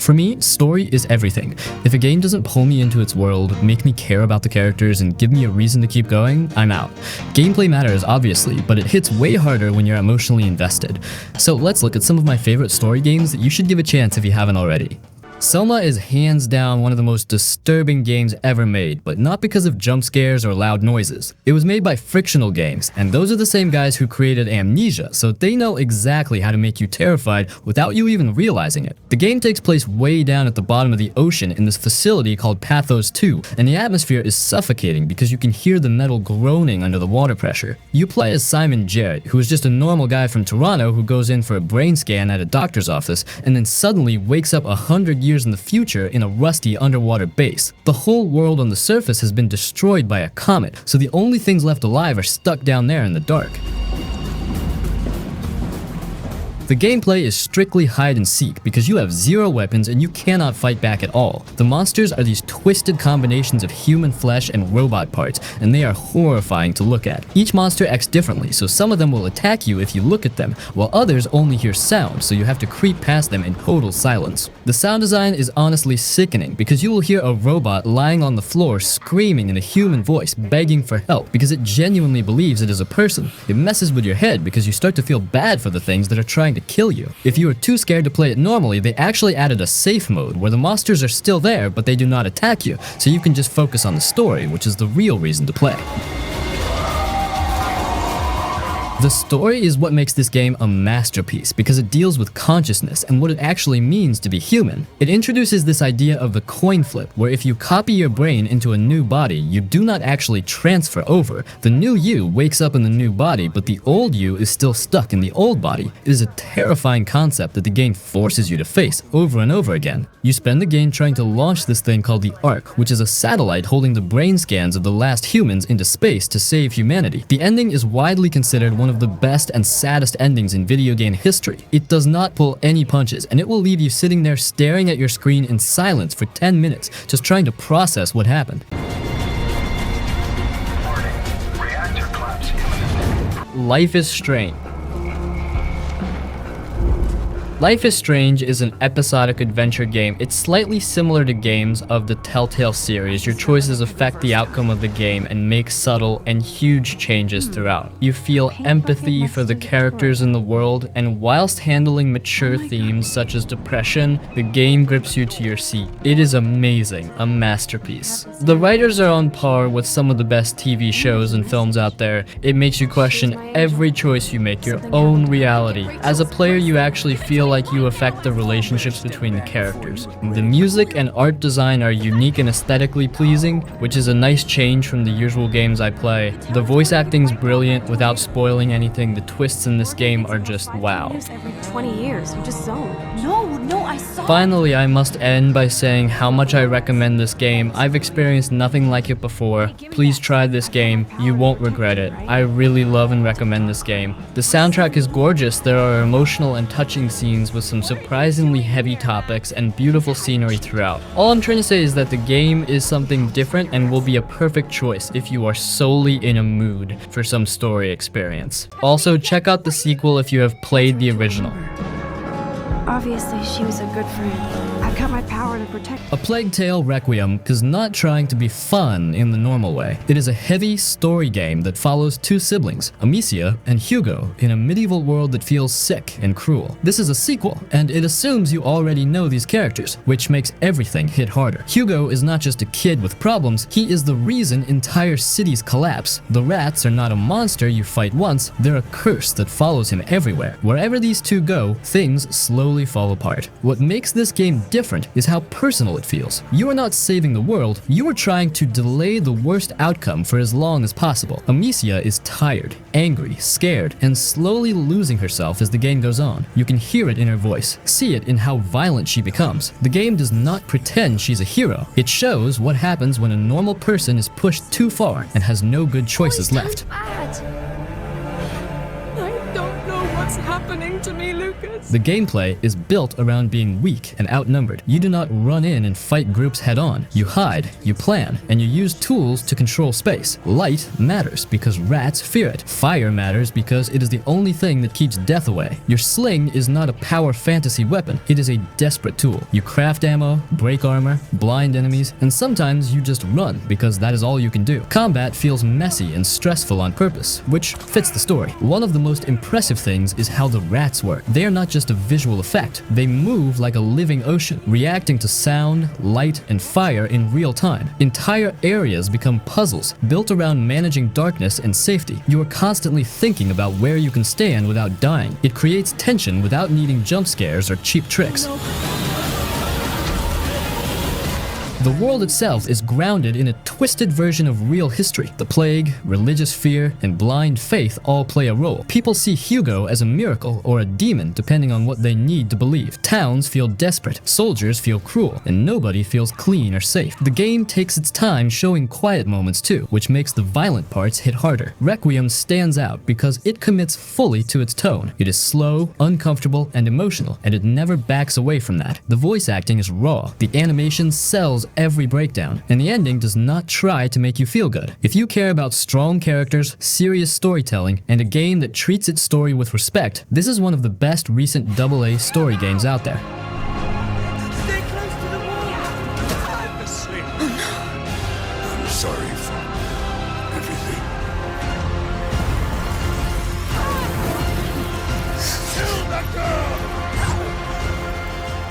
For me, story is everything. If a game doesn't pull me into its world, make me care about the characters, and give me a reason to keep going, I'm out. Gameplay matters, obviously, but it hits way harder when you're emotionally invested. So let's look at some of my favorite story games that you should give a chance if you haven't already. SOMA is hands down one of the most disturbing games ever made, but not because of jump scares or loud noises. It was made by Frictional Games, and those are the same guys who created Amnesia, so they know exactly how to make you terrified without you even realizing it. The game takes place way down at the bottom of the ocean in this facility called Pathos 2, and the atmosphere is suffocating because you can hear the metal groaning under the water pressure. You play as Simon Jarrett, who is just a normal guy from Toronto who goes in for a brain scan at a doctor's office, and then suddenly wakes up 100 years in the future in a rusty underwater base. The whole world on the surface has been destroyed by a comet, so the only things left alive are stuck down there in the dark. The gameplay is strictly hide and seek because you have zero weapons and you cannot fight back at all. The monsters are these twisted combinations of human flesh and robot parts, and they are horrifying to look at. Each monster acts differently, so some of them will attack you if you look at them, while others only hear sound, so you have to creep past them in total silence. The sound design is honestly sickening because you will hear a robot lying on the floor screaming in a human voice, begging for help because it genuinely believes it is a person. It messes with your head because you start to feel bad for the things that are trying to kill you. If you are too scared to play it normally, they actually added a safe mode where the monsters are still there but they do not attack you, so you can just focus on the story, which is the real reason to play. The story is what makes this game a masterpiece because it deals with consciousness and what it actually means to be human. It introduces this idea of the coin flip, where if you copy your brain into a new body, you do not actually transfer over. The new you wakes up in the new body, but the old you is still stuck in the old body. It is a terrifying concept that the game forces you to face over and over again. You spend the game trying to launch this thing called the Ark, which is a satellite holding the brain scans of the last humans into space to save humanity. The ending is widely considered one of the best and saddest endings in video game history. It does not pull any punches, and it will leave you sitting there staring at your screen in silence for 10 minutes, just trying to process what happened. Life is Strange. Life is Strange is an episodic adventure game. It's slightly similar to games of the Telltale series. Your choices affect the outcome of the game and make subtle and huge changes throughout. You feel empathy for the characters in the world, and whilst handling mature themes such as depression, the game grips you to your seat. It is amazing, a masterpiece. The writers are on par with some of the best TV shows and films out there. It makes you question every choice you make, your own reality. As a player, you actually feel like you affect the relationships between the characters. The music and art design are unique and aesthetically pleasing, which is a nice change from the usual games I play. The voice acting's brilliant without spoiling anything. The twists in this game are just wow. Every 20 years, you just zone. No, I saw. Finally, I must end by saying how much I recommend this game. I've experienced nothing like it before. Please try this game. You won't regret it. I really love and recommend this game. The soundtrack is gorgeous. There are emotional and touching scenes with some surprisingly heavy topics and beautiful scenery throughout. All I'm trying to say is that the game is something different and will be a perfect choice if you are solely in a mood for some story experience. Also, check out the sequel if you have played the original. Obviously, she was a good friend. I've got my power to protect. A Plague Tale Requiem is not trying to be fun in the normal way. It is a heavy story game that follows two siblings, Amicia and Hugo, in a medieval world that feels sick and cruel. This is a sequel, and it assumes you already know these characters, which makes everything hit harder. Hugo is not just a kid with problems, he is the reason entire cities collapse. The rats are not a monster you fight once, they're a curse that follows him everywhere. Wherever these two go, things slowly fall apart. What makes this game different is how personal it feels. You are not saving the world, you are trying to delay the worst outcome for as long as possible. Amicia is tired, angry, scared, and slowly losing herself as the game goes on. You can hear it in her voice, see it in how violent she becomes. The game does not pretend she's a hero. It shows what happens when a normal person is pushed too far and has no good choices left. What's happening to me, Lucas? The gameplay is built around being weak and outnumbered. You do not run in and fight groups head on. You hide, you plan, and you use tools to control space. Light matters because rats fear it. Fire matters because it is the only thing that keeps death away. Your sling is not a power fantasy weapon. It is a desperate tool. You craft ammo, break armor, blind enemies, and sometimes you just run because that is all you can do. Combat feels messy and stressful on purpose, which fits the story. One of the most impressive things is how the rats work. They are not just a visual effect. They move like a living ocean, reacting to sound, light, and fire in real time. Entire areas become puzzles built around managing darkness and safety. You are constantly thinking about where you can stand without dying. It creates tension without needing jump scares or cheap tricks. The world itself is grounded in a twisted version of real history. The plague, religious fear, and blind faith all play a role. People see Hugo as a miracle or a demon depending on what they need to believe. Towns feel desperate, soldiers feel cruel, and nobody feels clean or safe. The game takes its time showing quiet moments too, which makes the violent parts hit harder. Requiem stands out because it commits fully to its tone. It is slow, uncomfortable, and emotional, and it never backs away from that. The voice acting is raw. The animation sells every breakdown, and the ending does not try to make you feel good. If you care about strong characters, serious storytelling, and a game that treats its story with respect, this is one of the best recent AA story games out there. Stay close to the wall. I'm asleep. I'm sorry for everything. Kill that girl!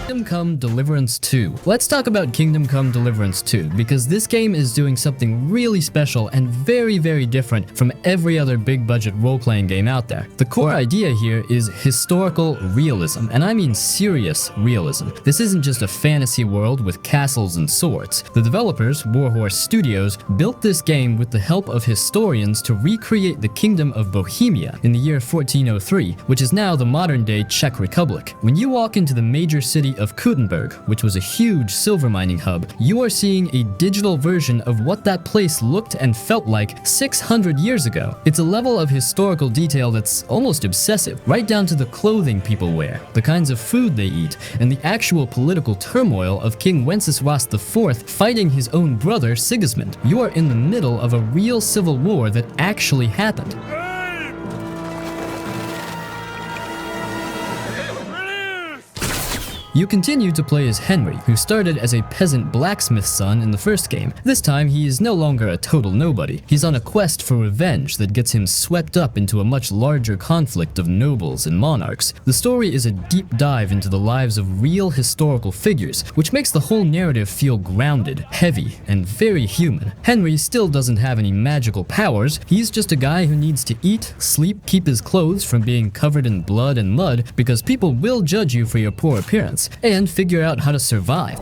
Kingdom Come Deliverance 2. Let's talk about Kingdom Come Deliverance 2 because this game is doing something really special and very, very different from every other big budget role-playing game out there. The core idea here is historical realism, and I mean serious realism. This isn't just a fantasy world with castles and swords. The developers, Warhorse Studios, built this game with the help of historians to recreate the Kingdom of Bohemia in the year 1403, which is now the modern-day Czech Republic. When you walk into the major city of Kuttenberg, which was a huge silver mining hub, you are seeing a digital version of what that place looked and felt like 600 years ago. It's a level of historical detail that's almost obsessive, right down to the clothing people wear, the kinds of food they eat, and the actual political turmoil of King Wenceslas IV fighting his own brother Sigismund. You are in the middle of a real civil war that actually happened. You continue to play as Henry, who started as a peasant blacksmith's son in the first game. This time, he is no longer a total nobody. He's on a quest for revenge that gets him swept up into a much larger conflict of nobles and monarchs. The story is a deep dive into the lives of real historical figures, which makes the whole narrative feel grounded, heavy, and very human. Henry still doesn't have any magical powers. He's just a guy who needs to eat, sleep, keep his clothes from being covered in blood and mud because people will judge you for your poor appearance, and figure out how to survive.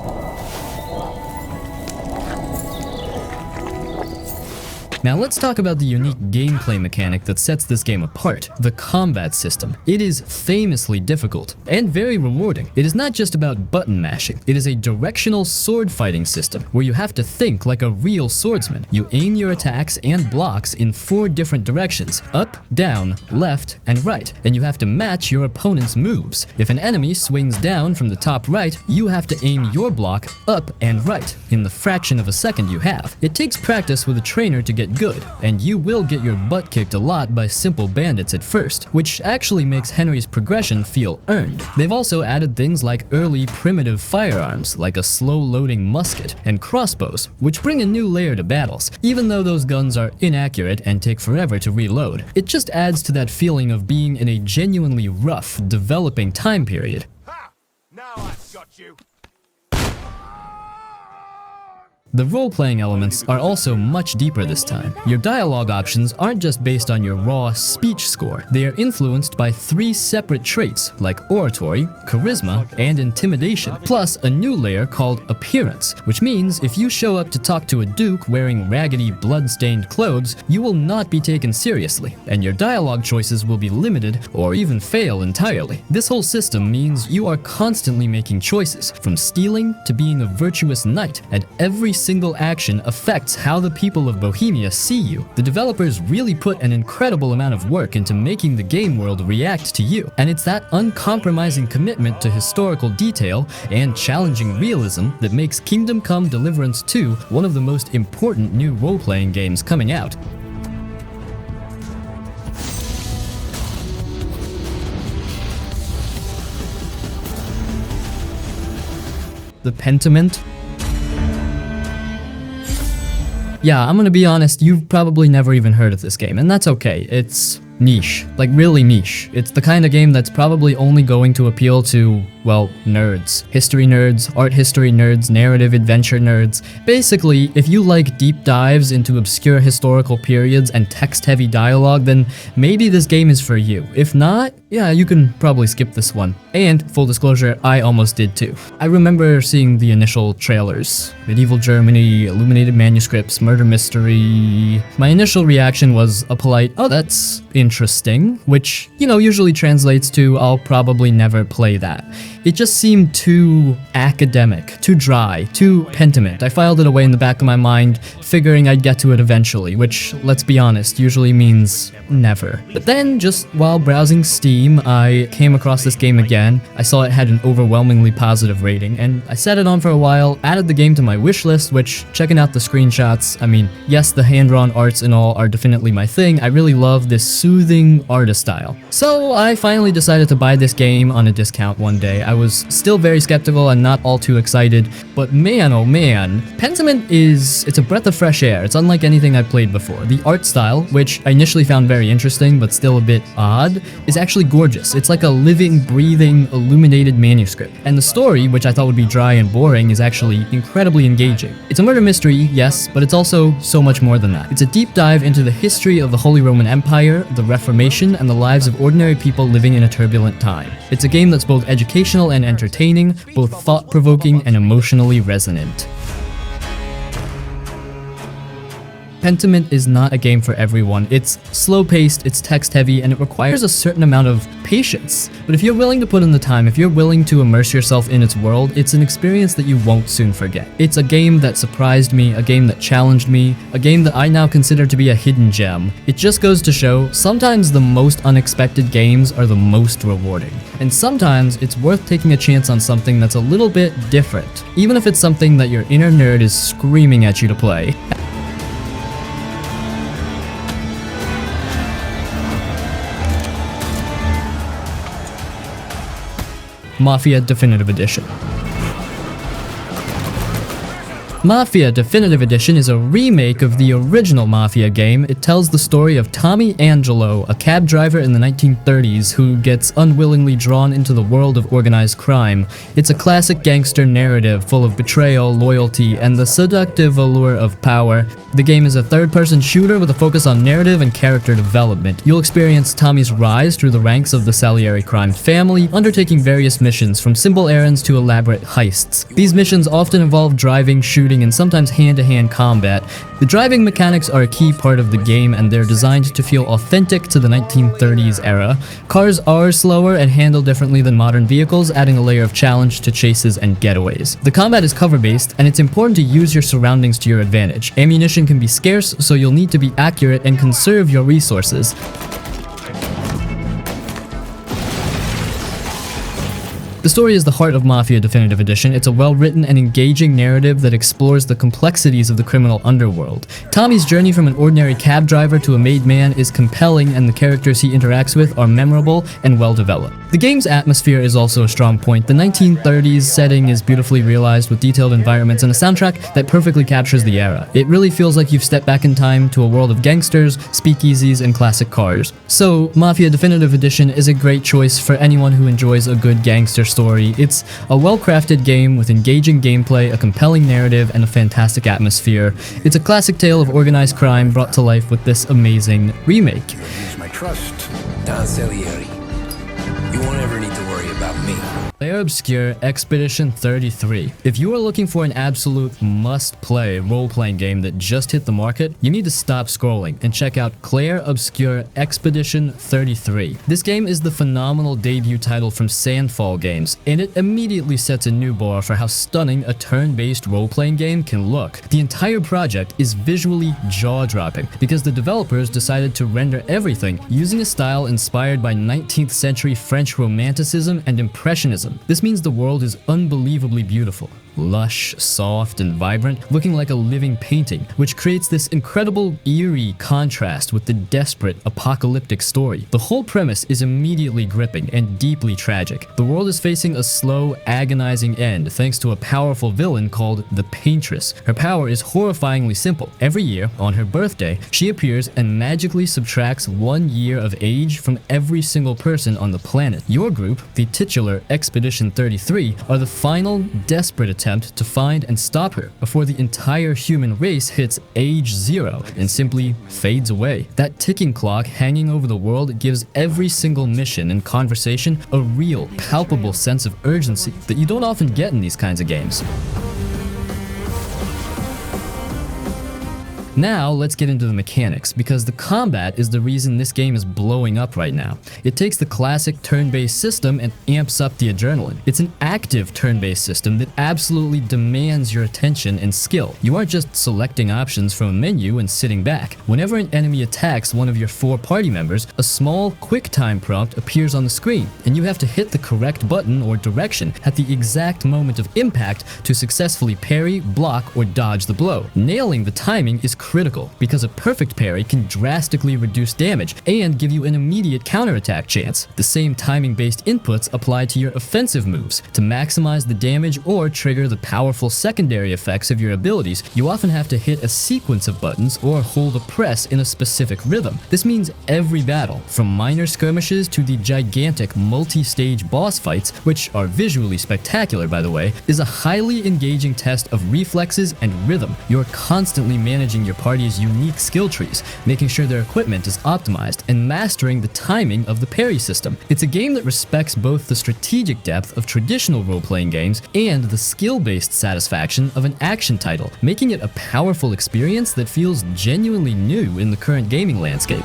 Now let's talk about the unique gameplay mechanic that sets this game apart, the combat system. It is famously difficult and very rewarding. It is not just about button mashing. It is a directional sword fighting system where you have to think like a real swordsman. You aim your attacks and blocks in 4 different directions, up, down, left, and right, and you have to match your opponent's moves. If an enemy swings down from the top right, you have to aim your block up and right in the fraction of a second you have. It takes practice with a trainer to get good, and you will get your butt kicked a lot by simple bandits at first, which actually makes Henry's progression feel earned. They've also added things like early primitive firearms, like a slow-loading musket, and crossbows, which bring a new layer to battles. Even though those guns are inaccurate and take forever to reload, it just adds to that feeling of being in a genuinely rough, developing time period. Ha! Now I've got you. The role-playing elements are also much deeper this time. Your dialogue options aren't just based on your raw speech score. They are influenced by 3 separate traits like oratory, charisma, and intimidation, plus a new layer called appearance, which means if you show up to talk to a duke wearing raggedy, blood-stained clothes, you will not be taken seriously, and your dialogue choices will be limited or even fail entirely. This whole system means you are constantly making choices, from stealing to being a virtuous knight, and every single action affects how the people of Bohemia see you. The developers really put an incredible amount of work into making the game world react to you, and it's that uncompromising commitment to historical detail and challenging realism that makes Kingdom Come: Deliverance 2 one of the most important new role-playing games coming out. The Pentiment. Yeah, I'm gonna be honest, you've probably never even heard of this game, and that's okay. It's niche, like really niche. It's the kind of game that's probably only going to appeal to, well, nerds. History nerds, art history nerds, narrative adventure nerds. Basically, if you like deep dives into obscure historical periods and text-heavy dialogue, then maybe this game is for you. If not, yeah, you can probably skip this one. And, full disclosure, I almost did too. I remember seeing the initial trailers. Medieval Germany, illuminated manuscripts, murder mystery. My initial reaction was a polite, oh, that's interesting, which, you know, usually translates to, I'll probably never play that. It just seemed too academic, too dry, too pentiment. I filed it away in the back of my mind, figuring I'd get to it eventually, which, let's be honest, usually means never. But then, just while browsing Steam, I came across this game again. I saw it had an overwhelmingly positive rating, and I set it on for a while, added the game to my wish list, which, checking out the screenshots, I mean, yes, the hand-drawn arts and all are definitely my thing. I really love this soothing artist style. So I finally decided to buy this game on a discount one day. I was still very skeptical and not all too excited, but man oh man, Pentiment it's a breath of fresh air. It's unlike anything I've played before. The art style, which I initially found very interesting but still a bit odd, is actually gorgeous. It's like a living, breathing, illuminated manuscript. And the story, which I thought would be dry and boring, is actually incredibly engaging. It's a murder mystery, yes, but it's also so much more than that. It's a deep dive into the history of the Holy Roman Empire, the Reformation, and the lives of ordinary people living in a turbulent time. It's a game that's both educational and entertaining, both thought-provoking and emotionally resonant. Pentiment is not a game for everyone. It's slow-paced, it's text-heavy, and it requires a certain amount of patience. But if you're willing to put in the time, if you're willing to immerse yourself in its world, it's an experience that you won't soon forget. It's a game that surprised me, a game that challenged me, a game that I now consider to be a hidden gem. It just goes to show, sometimes the most unexpected games are the most rewarding. And sometimes it's worth taking a chance on something that's a little bit different, even if it's something that your inner nerd is screaming at you to play. Mafia Definitive Edition. Mafia Definitive Edition is a remake of the original Mafia game. It tells the story of Tommy Angelo, a cab driver in the 1930s who gets unwillingly drawn into the world of organized crime. It's a classic gangster narrative full of betrayal, loyalty, and the seductive allure of power. The game is a third-person shooter with a focus on narrative and character development. You'll experience Tommy's rise through the ranks of the Salieri crime family, undertaking various missions from simple errands to elaborate heists. These missions often involve driving, shooting, and sometimes hand-to-hand combat. The driving mechanics are a key part of the game, and they're designed to feel authentic to the 1930s era. Cars are slower and handle differently than modern vehicles, adding a layer of challenge to chases and getaways. The combat is cover-based, and it's important to use your surroundings to your advantage. Ammunition can be scarce, so you'll need to be accurate and conserve your resources. The story is the heart of Mafia Definitive Edition. It's a well-written and engaging narrative that explores the complexities of the criminal underworld. Tommy's journey from an ordinary cab driver to a made man is compelling, and the characters he interacts with are memorable and well-developed. The game's atmosphere is also a strong point. The 1930s setting is beautifully realized with detailed environments and a soundtrack that perfectly captures the era. It really feels like you've stepped back in time to a world of gangsters, speakeasies, and classic cars. So, Mafia Definitive Edition is a great choice for anyone who enjoys a good gangster story. It's a well-crafted game with engaging gameplay, a compelling narrative, and a fantastic atmosphere. It's a classic tale of organized crime brought to life with this amazing remake. Use my trust. Don Salieri. You won't ever need to worry about me. Claire Obscure Expedition 33. If you are looking for an absolute must-play role-playing game that just hit the market, you need to stop scrolling and check out Claire Obscure Expedition 33. This game is the phenomenal debut title from Sandfall Games, and it immediately sets a new bar for how stunning a turn-based role-playing game can look. The entire project is visually jaw-dropping because the developers decided to render everything using a style inspired by 19th century French Romanticism and Impressionism. This means the world is unbelievably beautiful, lush, soft, and vibrant, looking like a living painting, which creates this incredible, eerie contrast with the desperate, apocalyptic story. The whole premise is immediately gripping and deeply tragic. The world is facing a slow, agonizing end thanks to a powerful villain called the Paintress. Her power is horrifyingly simple. Every year, on her birthday, she appears and magically subtracts 1 year of age from every single person on the planet. Your group, the titular Expedition 33, are the final, desperate attempt to find and stop her before the entire human race hits age 0 and simply fades away. That ticking clock hanging over the world gives every single mission and conversation a real, palpable sense of urgency that you don't often get in these kinds of games. Now, let's get into the mechanics, because the combat is the reason this game is blowing up right now. It takes the classic turn-based system and amps up the adrenaline. It's an active turn-based system that absolutely demands your attention and skill. You aren't just selecting options from a menu and sitting back. Whenever an enemy attacks one of your 4 party members, a small QuickTime prompt appears on the screen, and you have to hit the correct button or direction at the exact moment of impact to successfully parry, block, or dodge the blow. Nailing the timing is critical, because a perfect parry can drastically reduce damage and give you an immediate counterattack chance. The same timing-based inputs apply to your offensive moves. To maximize the damage or trigger the powerful secondary effects of your abilities, you often have to hit a sequence of buttons or hold a press in a specific rhythm. This means every battle, from minor skirmishes to the gigantic multi-stage boss fights, which are visually spectacular by the way, is a highly engaging test of reflexes and rhythm. You're constantly managing your party's unique skill trees, making sure their equipment is optimized, and mastering the timing of the parry system. It's a game that respects both the strategic depth of traditional role-playing games and the skill-based satisfaction of an action title, making it a powerful experience that feels genuinely new in the current gaming landscape.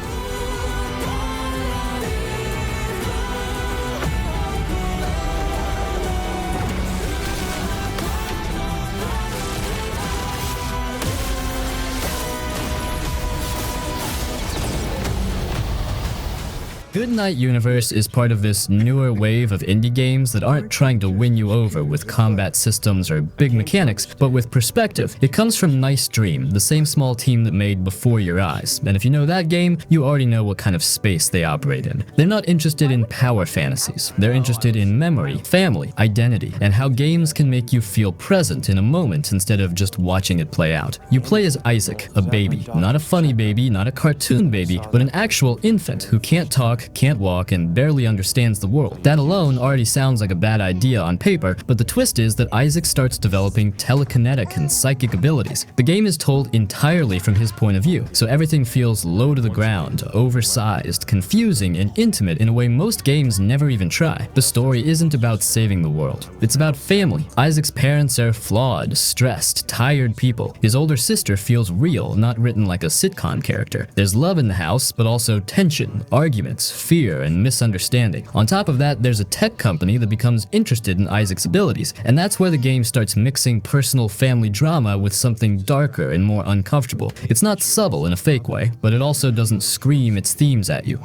Goodnight Universe is part of this newer wave of indie games that aren't trying to win you over with combat systems or big mechanics, but with perspective. It comes from Nice Dream, the same small team that made Before Your Eyes, and if you know that game, you already know what kind of space they operate in. They're not interested in power fantasies. They're interested in memory, family, identity, and how games can make you feel present in a moment instead of just watching it play out. You play as Isaac, a baby. Not a funny baby, not a cartoon baby, but an actual infant who can't talk, can't walk, and barely understands the world. That alone already sounds like a bad idea on paper, but the twist is that Isaac starts developing telekinetic and psychic abilities. The game is told entirely from his point of view, so everything feels low to the ground, oversized, confusing, and intimate in a way most games never even try. The story isn't about saving the world. It's about family. Isaac's parents are flawed, stressed, tired people. His older sister feels real, not written like a sitcom character. There's love in the house, but also tension, arguments, fear, and misunderstanding. On top of that, there's a tech company that becomes interested in Isaac's abilities, and that's where the game starts mixing personal family drama with something darker and more uncomfortable. It's not subtle in a fake way, but it also doesn't scream its themes at you.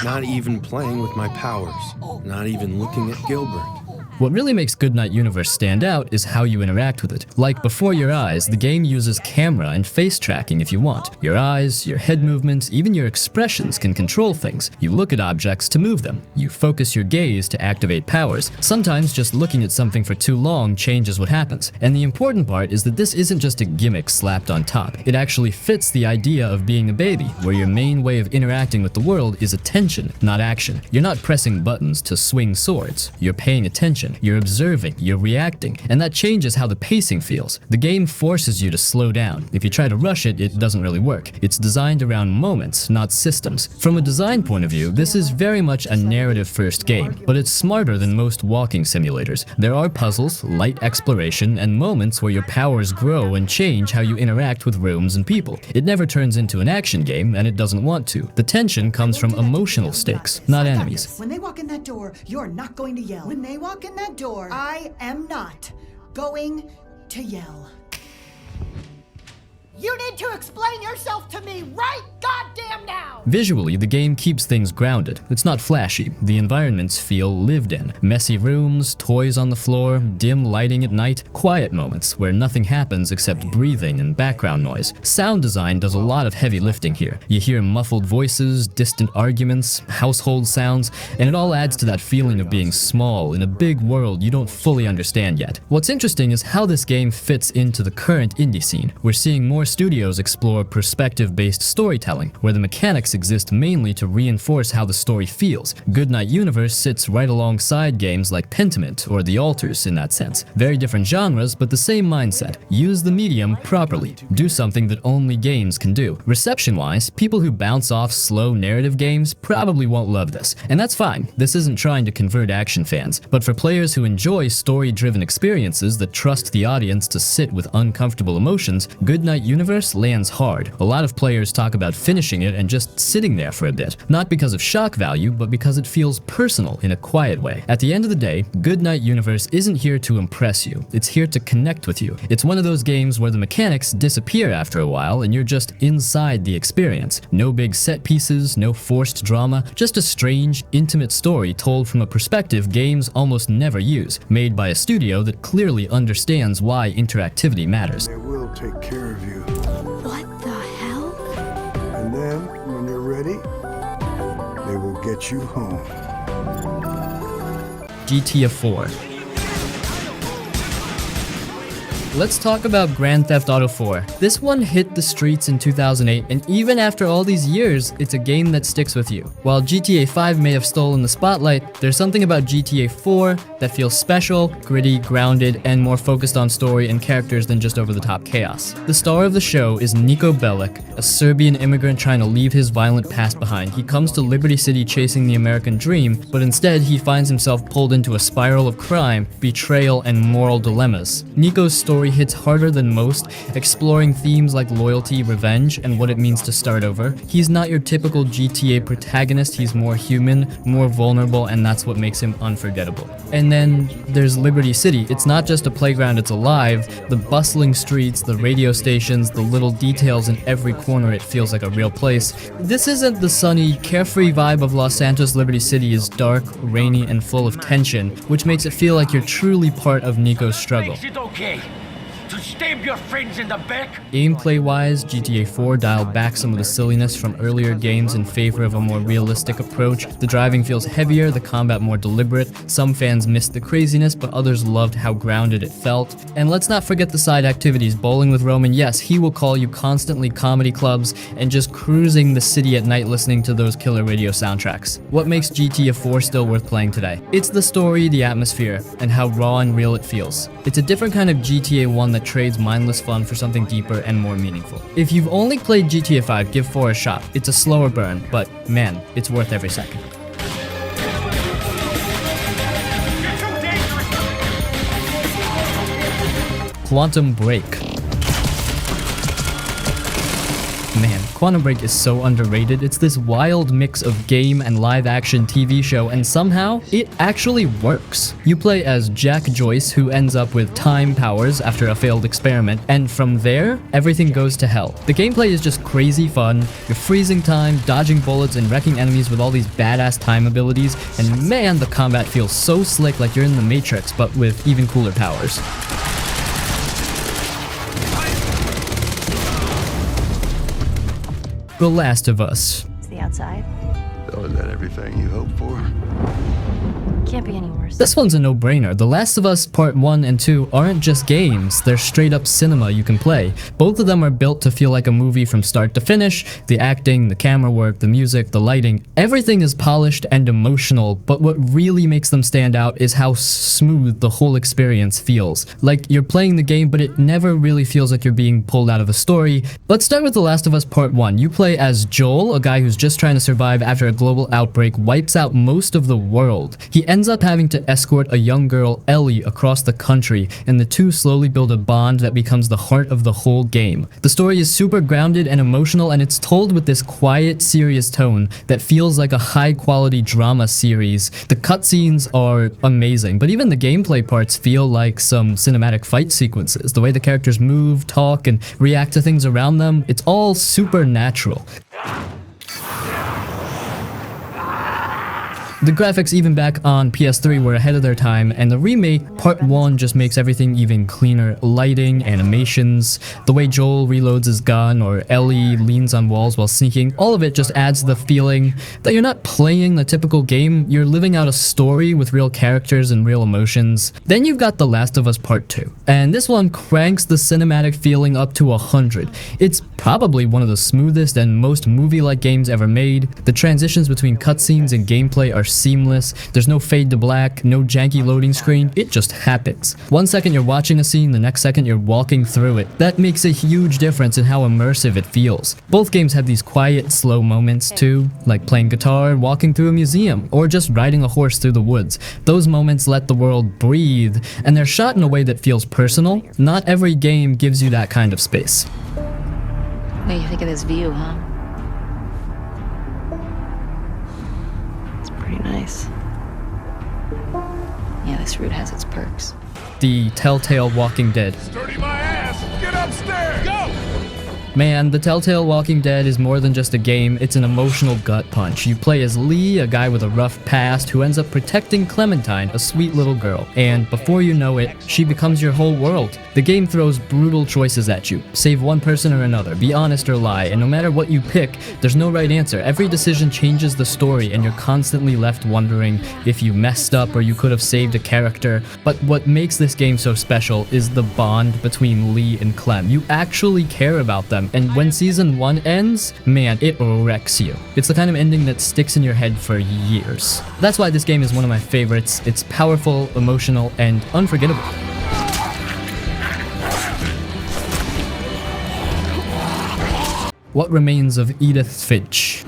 Not even playing with my powers. Not even looking at Gilbert. What really makes Goodnight Universe stand out is how you interact with it. Like Before Your Eyes, the game uses camera and face tracking if you want. Your eyes, your head movements, even your expressions can control things. You look at objects to move them. You focus your gaze to activate powers. Sometimes just looking at something for too long changes what happens. And the important part is that this isn't just a gimmick slapped on top. It actually fits the idea of being a baby, where your main way of interacting with the world is attention, not action. You're not pressing buttons to swing swords. You're paying attention. listening, you're observing, you're reacting, and that changes how the pacing feels. The game forces you to slow down. If you try to rush it, it doesn't really work. It's designed around moments, not systems. From a design point of view, this is very much a narrative-first game, but it's smarter than most walking simulators. There are puzzles, light exploration, and moments where your powers grow and change how you interact with rooms and people. It never turns into an action game, and it doesn't want to. The tension comes from emotional stakes, not enemies. When they walk in that door, you're not going to yell. When they walk in that door, I am not going to yell. You need to explain yourself to me right goddamn now! Visually, the game keeps things grounded. It's not flashy. The environments feel lived in. Messy rooms, toys on the floor, dim lighting at night, quiet moments where nothing happens except breathing and background noise. Sound design does a lot of heavy lifting here. You hear muffled voices, distant arguments, household sounds, and it all adds to that feeling of being small in a big world you don't fully understand yet. What's interesting is how this game fits into the current indie scene. We're seeing more studios explore perspective-based storytelling, where the mechanics exist mainly to reinforce how the story feels. Goodnight Universe sits right alongside games like Pentiment or The Altars in that sense. Very different genres, but the same mindset. Use the medium properly. Do something that only games can do. Reception-wise, people who bounce off slow narrative games probably won't love this, and that's fine. This isn't trying to convert action fans, but for players who enjoy story-driven experiences that trust the audience to sit with uncomfortable emotions, Goodnight Universe lands hard. A lot of players talk about finishing it and just sitting there for a bit, not because of shock value, but because it feels personal in a quiet way. At the end of the day, Goodnight Universe isn't here to impress you, it's here to connect with you. It's one of those games where the mechanics disappear after a while and you're just inside the experience. No big set pieces, no forced drama, just a strange, intimate story told from a perspective games almost never use, made by a studio that clearly understands why interactivity matters. They will take care of you. What the hell? And then, when you're ready, they will get you home. GTA 4. Let's talk about Grand Theft Auto 4. This one hit the streets in 2008, and even after all these years, it's a game that sticks with you. While GTA 5 may have stolen the spotlight, there's something about GTA 4 that feels special, gritty, grounded, and more focused on story and characters than just over-the-top chaos. The star of the show is Niko Bellic, a Serbian immigrant trying to leave his violent past behind. He comes to Liberty City chasing the American dream, but instead he finds himself pulled into a spiral of crime, betrayal, and moral dilemmas. Niko's story hits harder than most, exploring themes like loyalty, revenge, and what it means to start over. He's not your typical GTA protagonist, he's more human, more vulnerable, and that's what makes him unforgettable. And then there's Liberty City. It's not just a playground, it's alive. The bustling streets, the radio stations, the little details in every corner, it feels like a real place. This isn't the sunny, carefree vibe of Los Santos. Liberty City is dark, rainy, and full of tension, which makes it feel like you're truly part of Niko's struggle. Makes it okay to stab your friends in the back? Gameplay-wise, GTA 4 dialed back some of the silliness from earlier games in favor of a more realistic approach. The driving feels heavier, the combat more deliberate. Some fans missed the craziness, but others loved how grounded it felt. And let's not forget the side activities. Bowling with Roman, yes, he will call you constantly comedy clubs and just cruising the city at night listening to those killer radio soundtracks. What makes GTA 4 still worth playing today? It's the story, the atmosphere, and how raw and real it feels. It's a different kind of GTA 1 that trades mindless fun for something deeper and more meaningful. If you've only played GTA 5, give 4 a shot. It's a slower burn, but man, it's worth every second. Quantum Break. Man, Quantum Break is so underrated. It's this wild mix of game and live-action TV show, and somehow, it actually works. You play as Jack Joyce, who ends up with time powers after a failed experiment, and from there, everything goes to hell. The gameplay is just crazy fun. You're freezing time, dodging bullets, and wrecking enemies with all these badass time abilities, and man, the combat feels so slick, like you're in the Matrix, but with even cooler powers. The Last of Us. It's the outside. So is that everything you hoped for? Can't be any worse. This one's a no-brainer. The Last of Us Part 1 and 2 aren't just games, they're straight-up cinema you can play. Both of them are built to feel like a movie from start to finish. The acting, the camera work, the music, the lighting, everything is polished and emotional, but what really makes them stand out is how smooth the whole experience feels. Like you're playing the game, but it never really feels like you're being pulled out of a story. Let's start with The Last of Us Part 1. You play as Joel, a guy who's just trying to survive after a global outbreak wipes out most of the world. He ends up having to escort a young girl, Ellie, across the country, and the two slowly build a bond that becomes the heart of the whole game. The story is super grounded and emotional, and it's told with this quiet, serious tone that feels like a high-quality drama series. The cutscenes are amazing, but even the gameplay parts feel like some cinematic fight sequences. The way the characters move, talk, and react to things around them, it's all super natural. The graphics even back on PS3 were ahead of their time, and the remake, Part 1, just makes everything even cleaner. Lighting, animations, the way Joel reloads his gun, or Ellie leans on walls while sneaking, all of it just adds the feeling that you're not playing the typical game, you're living out a story with real characters and real emotions. Then you've got The Last of Us Part 2, and this one cranks the cinematic feeling up to 100. It's probably one of the smoothest and most movie-like games ever made. The transitions between cutscenes and gameplay are seamless. There's no fade to black, no janky loading screen, it just happens. One second you're watching a scene, the next second you're walking through it. That makes a huge difference in how immersive it feels. Both games have these quiet, slow moments too, like playing guitar, walking through a museum, or just riding a horse through the woods. Those moments let the world breathe, and they're shot in a way that feels personal. Not every game gives you that kind of space. What do you think of this view, huh? Pretty nice. Yeah, this route has its perks. The Telltale Walking Dead. Dirty my ass! Get upstairs! Go! Man, The Telltale Walking Dead is more than just a game, it's an emotional gut punch. You play as Lee, a guy with a rough past who ends up protecting Clementine, a sweet little girl. And before you know it, she becomes your whole world. The game throws brutal choices at you. Save one person or another, be honest or lie, and no matter what you pick, there's no right answer. Every decision changes the story, and you're constantly left wondering if you messed up or you could have saved a character. But what makes this game so special is the bond between Lee and Clem. You actually care about them. And when Season 1 ends, man, it wrecks you. It's the kind of ending that sticks in your head for years. That's why this game is one of my favorites. It's powerful, emotional, and unforgettable. What remains of Edith Finch?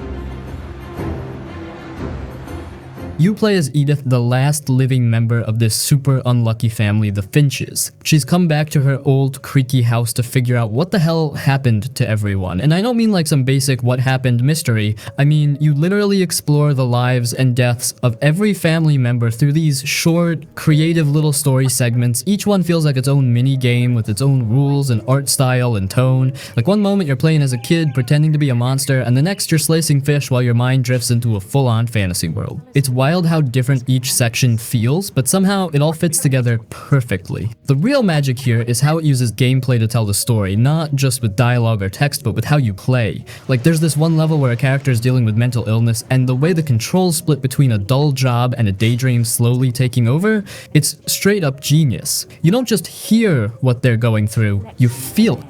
You play as Edith, the last living member of this super unlucky family, the Finches. She's come back to her old, creaky house to figure out what the hell happened to everyone. And I don't mean like some basic what happened mystery. I mean, you literally explore the lives and deaths of every family member through these short, creative little story segments. Each one feels like its own mini game with its own rules and art style and tone. Like one moment you're playing as a kid pretending to be a monster, and the next you're slicing fish while your mind drifts into a full-on fantasy world. It's wild how different each section feels, but somehow it all fits together perfectly. The real magic here is how it uses gameplay to tell the story, not just with dialogue or text, but with how you play. Like there's this one level where a character is dealing with mental illness, and the way the controls split between a dull job and a daydream slowly taking over, it's straight up genius. You don't just hear what they're going through, you feel it.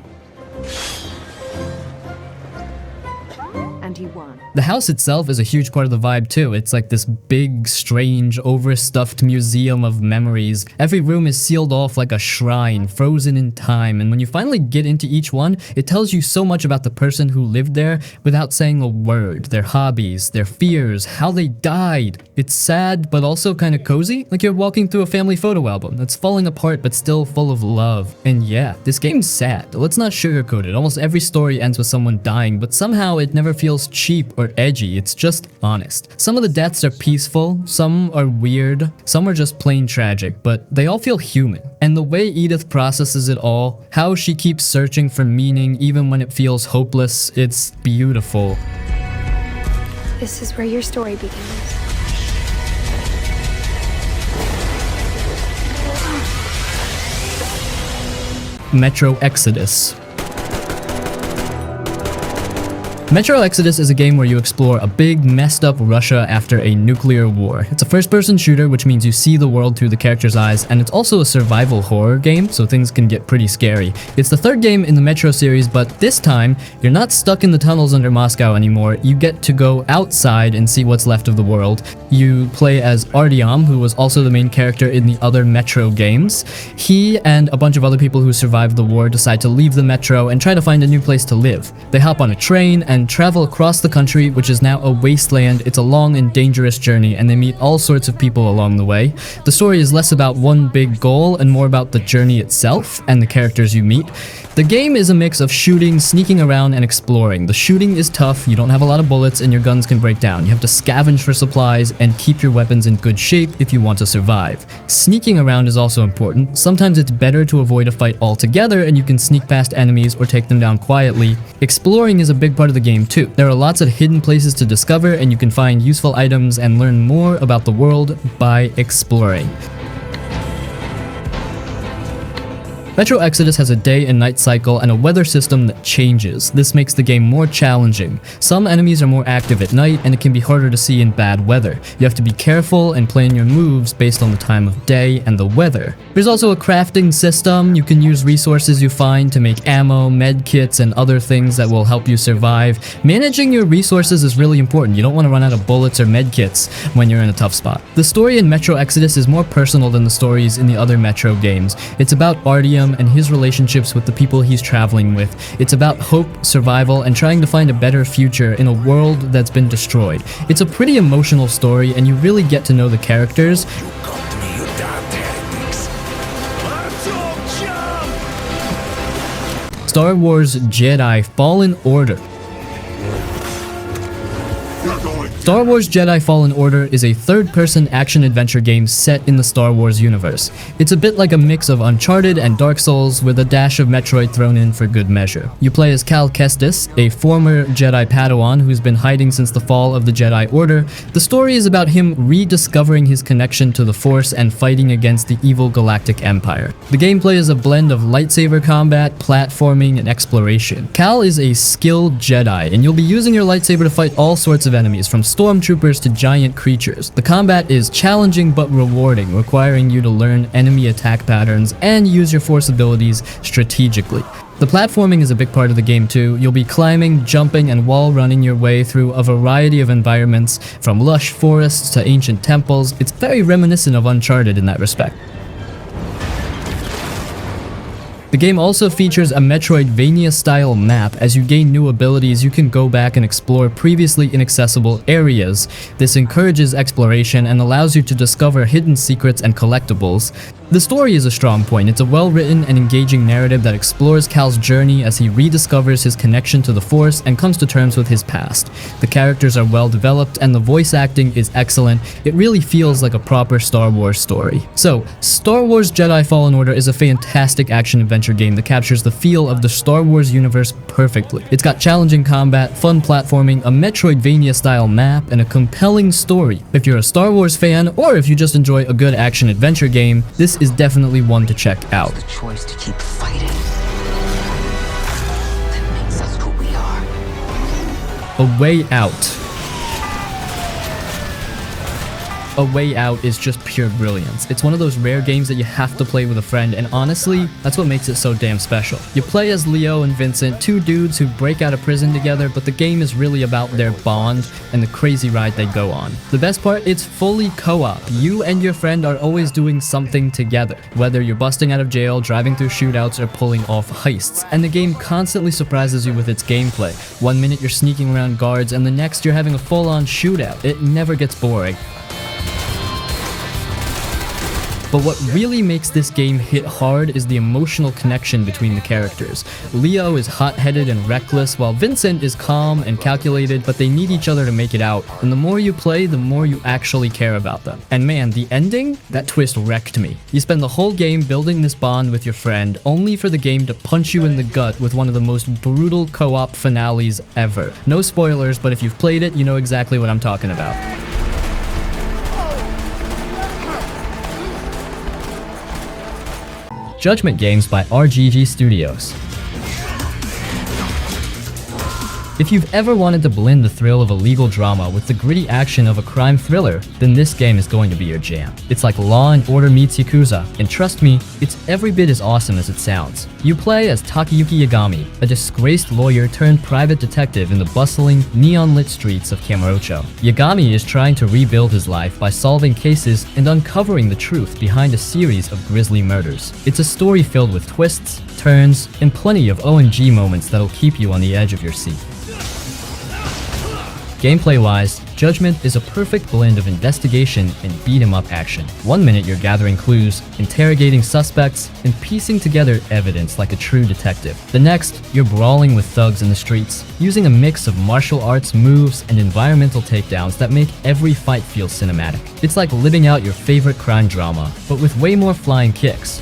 And he won. The house itself is a huge part of the vibe too. It's like this big, strange, overstuffed museum of memories. Every room is sealed off like a shrine, frozen in time, and when you finally get into each one, it tells you so much about the person who lived there without saying a word. Their hobbies, their fears, how they died. It's sad, but also kind of cozy, like you're walking through a family photo album that's falling apart but still full of love. And yeah, this game's sad. Let's not sugarcoat it. Almost every story ends with someone dying, but somehow it never feels cheap or edgy, it's just honest. Some of the deaths are peaceful, some are weird, some are just plain tragic, but they all feel human. And the way Edith processes it all, how she keeps searching for meaning even when it feels hopeless, it's beautiful. This is where your story begins. Metro Exodus. Metro Exodus is a game where you explore a big, messed up Russia after a nuclear war. It's a first-person shooter, which means you see the world through the character's eyes, and it's also a survival horror game, so things can get pretty scary. It's the third game in the Metro series, but this time, you're not stuck in the tunnels under Moscow anymore. You get to go outside and see what's left of the world. You play as Artyom, who was also the main character in the other Metro games. He and a bunch of other people who survived the war decide to leave the Metro and try to find a new place to live. They hop on a train and travel across the country, which is now a wasteland. It's a long and dangerous journey, and they meet all sorts of people along the way. The story is less about one big goal and more about the journey itself and the characters you meet. The game is a mix of shooting, sneaking around, and exploring. The shooting is tough, you don't have a lot of bullets, and your guns can break down. You have to scavenge for supplies and keep your weapons in good shape if you want to survive. Sneaking around is also important. Sometimes it's better to avoid a fight altogether and you can sneak past enemies or take them down quietly. Exploring is a big part of the game too. There are lots of hidden places to discover, and you can find useful items and learn more about the world by exploring. Metro Exodus has a day and night cycle and a weather system that changes. This makes the game more challenging. Some enemies are more active at night, and it can be harder to see in bad weather. You have to be careful and plan your moves based on the time of day and the weather. There's also a crafting system. You can use resources you find to make ammo, med kits, and other things that will help you survive. Managing your resources is really important. You don't want to run out of bullets or med kits when you're in a tough spot. The story in Metro Exodus is more personal than the stories in the other Metro games. It's about Artyom and his relationships with the people he's traveling with. It's about hope, survival, and trying to find a better future in a world that's been destroyed. It's a pretty emotional story, and you really get to know the characters. Star Wars Jedi Fallen Order. Star Wars Jedi Fallen Order is a third-person action-adventure game set in the Star Wars universe. It's a bit like a mix of Uncharted and Dark Souls with a dash of Metroid thrown in for good measure. You play as Cal Kestis, a former Jedi Padawan who's been hiding since the fall of the Jedi Order. The story is about him rediscovering his connection to the Force and fighting against the evil Galactic Empire. The gameplay is a blend of lightsaber combat, platforming, and exploration. Cal is a skilled Jedi, and you'll be using your lightsaber to fight all sorts of enemies, from stormtroopers to giant creatures. The combat is challenging but rewarding, requiring you to learn enemy attack patterns and use your Force abilities strategically. The platforming is a big part of the game too. You'll be climbing, jumping, and wall running your way through a variety of environments, from lush forests to ancient temples. It's very reminiscent of Uncharted in that respect. The game also features a Metroidvania-style map. As you gain new abilities, you can go back and explore previously inaccessible areas. This encourages exploration and allows you to discover hidden secrets and collectibles. The story is a strong point. It's a well-written and engaging narrative that explores Cal's journey as he rediscovers his connection to the Force and comes to terms with his past. The characters are well developed and the voice acting is excellent. It really feels like a proper Star Wars story. So, Star Wars Jedi Fallen Order is a fantastic action-adventure game that captures the feel of the Star Wars universe perfectly. It's got challenging combat, fun platforming, a Metroidvania-style map, and a compelling story. If you're a Star Wars fan, or if you just enjoy a good action-adventure game, this is definitely one to check out. The choice to keep fighting that makes us who we are. A Way Out. A Way Out is just pure brilliance. It's one of those rare games that you have to play with a friend, and honestly, that's what makes it so damn special. You play as Leo and Vincent, two dudes who break out of prison together, but the game is really about their bond and the crazy ride they go on. The best part, it's fully co-op. You and your friend are always doing something together, whether you're busting out of jail, driving through shootouts, or pulling off heists. And the game constantly surprises you with its gameplay. One minute you're sneaking around guards, and the next you're having a full-on shootout. It never gets boring. But what really makes this game hit hard is the emotional connection between the characters. Leo is hot-headed and reckless, while Vincent is calm and calculated, but they need each other to make it out. And the more you play, the more you actually care about them. And man, the ending? That twist wrecked me. You spend the whole game building this bond with your friend, only for the game to punch you in the gut with one of the most brutal co-op finales ever. No spoilers, but if you've played it, you know exactly what I'm talking about. Judgment Games by RGG Studios. If you've ever wanted to blend the thrill of a legal drama with the gritty action of a crime thriller, then this game is going to be your jam. It's like Law & Order meets Yakuza, and trust me, it's every bit as awesome as it sounds. You play as Takayuki Yagami, a disgraced lawyer turned private detective in the bustling, neon-lit streets of Kamurocho. Yagami is trying to rebuild his life by solving cases and uncovering the truth behind a series of grisly murders. It's a story filled with twists, turns, and plenty of OMG moments that'll keep you on the edge of your seat. Gameplay-wise, Judgment is a perfect blend of investigation and beat-em-up action. One minute you're gathering clues, interrogating suspects, and piecing together evidence like a true detective. The next, you're brawling with thugs in the streets, using a mix of martial arts moves and environmental takedowns that make every fight feel cinematic. It's like living out your favorite crime drama, but with way more flying kicks.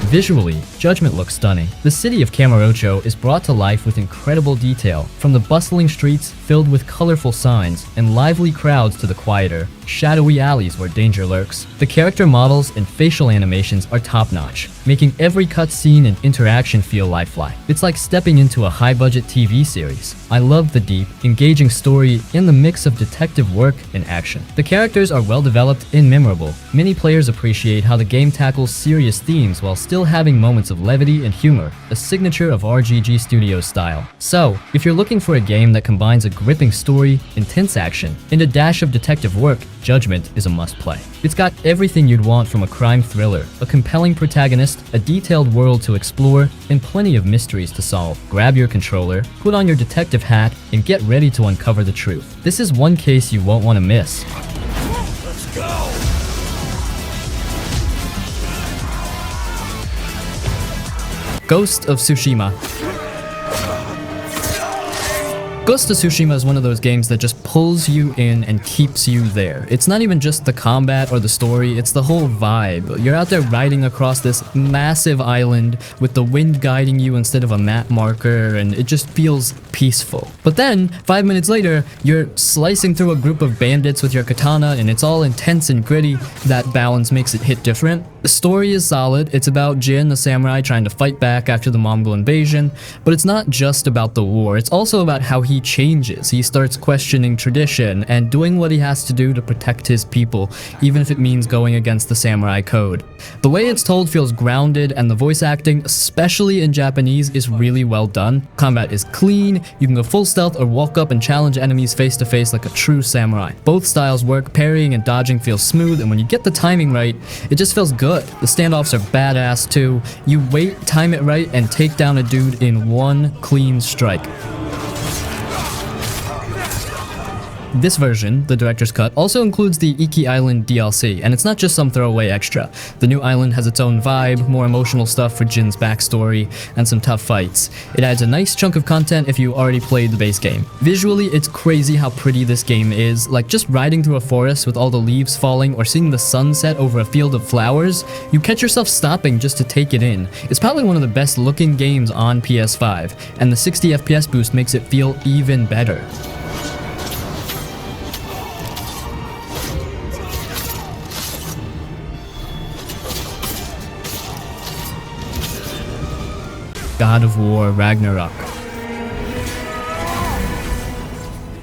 Visually, Judgment looks stunning. The city of Kamurocho is brought to life with incredible detail, from the bustling streets filled with colorful signs and lively crowds to the quieter, shadowy alleys where danger lurks. The character models and facial animations are top-notch, making every cutscene and interaction feel lifelike. It's like stepping into a high-budget TV series. I love the deep, engaging story and the mix of detective work and action. The characters are well-developed and memorable. Many players appreciate how the game tackles serious themes while still having moments of levity and humor, a signature of RGG Studios' style. So, if you're looking for a game that combines a gripping story, intense action, and a dash of detective work, Judgment is a must-play. It's got everything you'd want from a crime thriller, a compelling protagonist, a detailed world to explore, and plenty of mysteries to solve. Grab your controller, put on your detective hat, and get ready to uncover the truth. This is one case you won't want to miss. Let's go! Ghost of Tsushima. Ghost of Tsushima is one of those games that just pulls you in and keeps you there. It's not even just the combat or the story, it's the whole vibe. You're out there riding across this massive island with the wind guiding you instead of a map marker, and it just feels peaceful. But then, 5 minutes later, you're slicing through a group of bandits with your katana, and it's all intense and gritty. That balance makes it hit different. The story is solid. It's about Jin, the samurai, trying to fight back after the Mongol invasion, but it's not just about the war. It's also about how he changes. He starts questioning tradition and doing what he has to do to protect his people, even if it means going against the samurai code. The way it's told feels grounded, and the voice acting, especially in Japanese, is really well done. Combat is clean, you can go full stealth or walk up and challenge enemies face to face like a true samurai. Both styles work, parrying and dodging feels smooth, and when you get the timing right, it just feels good. The standoffs are badass too. You wait, time it right, and take down a dude in one clean strike. This version, the director's cut, also includes the Iki Island DLC, and it's not just some throwaway extra. The new island has its own vibe, more emotional stuff for Jin's backstory, and some tough fights. It adds a nice chunk of content if you already played the base game. Visually, it's crazy how pretty this game is, like just riding through a forest with all the leaves falling or seeing the sunset over a field of flowers. You catch yourself stopping just to take it in. It's probably one of the best looking games on PS5, and the 60 FPS boost makes it feel even better. God of War Ragnarok.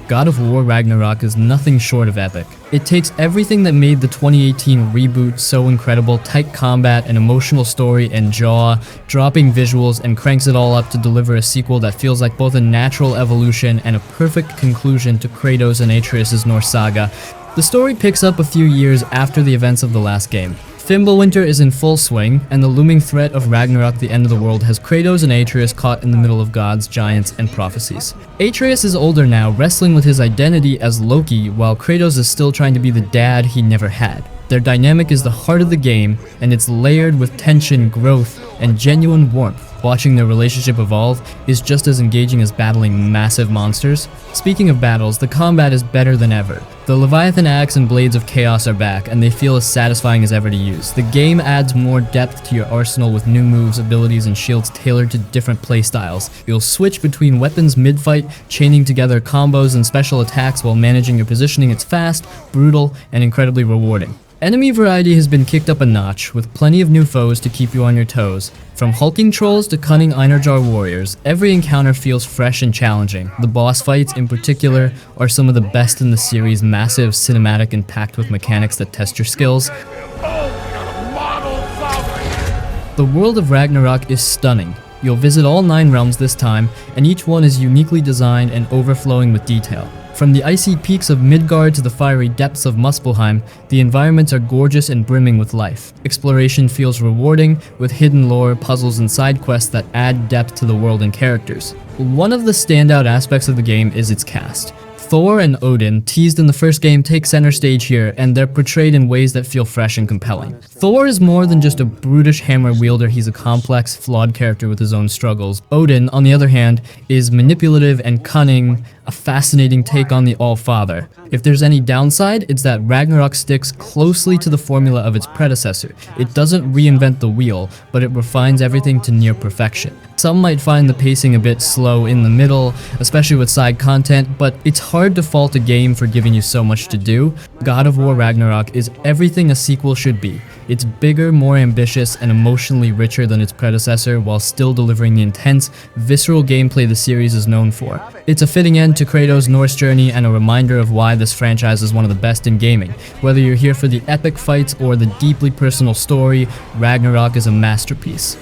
God of War Ragnarok is nothing short of epic. It takes everything that made the 2018 reboot so incredible, tight combat, an emotional story, and jaw-dropping visuals, and cranks it all up to deliver a sequel that feels like both a natural evolution and a perfect conclusion to Kratos and Atreus' Norse saga. The story picks up a few years after the events of the last game. Fimbulwinter is in full swing, and the looming threat of Ragnarok, the end of the world, has Kratos and Atreus caught in the middle of gods, giants, and prophecies. Atreus is older now, wrestling with his identity as Loki, while Kratos is still trying to be the dad he never had. Their dynamic is the heart of the game, and it's layered with tension, growth, and genuine warmth. Watching their relationship evolve is just as engaging as battling massive monsters. Speaking of battles, the combat is better than ever. The Leviathan axe and Blades of Chaos are back, and they feel as satisfying as ever to use. The game adds more depth to your arsenal with new moves, abilities, and shields tailored to different playstyles. You'll switch between weapons mid-fight, chaining together combos and special attacks while managing your positioning. It's fast, brutal, and incredibly rewarding. Enemy variety has been kicked up a notch, with plenty of new foes to keep you on your toes. From hulking trolls to cunning Einerjar warriors, every encounter feels fresh and challenging. The boss fights, in particular, are some of the best in the series, massive, cinematic, and packed with mechanics that test your skills. The world of Ragnarok is stunning. You'll visit all 9 realms this time, and each one is uniquely designed and overflowing with detail. From the icy peaks of Midgard to the fiery depths of Muspelheim, the environments are gorgeous and brimming with life. Exploration feels rewarding, with hidden lore, puzzles, and side quests that add depth to the world and characters. One of the standout aspects of the game is its cast. Thor and Odin, teased in the first game, take center stage here, and they're portrayed in ways that feel fresh and compelling. Thor is more than just a brutish hammer wielder, he's a complex, flawed character with his own struggles. Odin, on the other hand, is manipulative and cunning, a fascinating take on the All-Father. If there's any downside, it's that Ragnarok sticks closely to the formula of its predecessor. It doesn't reinvent the wheel, but it refines everything to near perfection. Some might find the pacing a bit slow in the middle, especially with side content, but it's hard to fault a game for giving you so much to do. God of War Ragnarok is everything a sequel should be. It's bigger, more ambitious, and emotionally richer than its predecessor, while still delivering the intense, visceral gameplay the series is known for. It's a fitting end to Kratos' Norse journey and a reminder of why this franchise is one of the best in gaming. Whether you're here for the epic fights or the deeply personal story, Ragnarok is a masterpiece.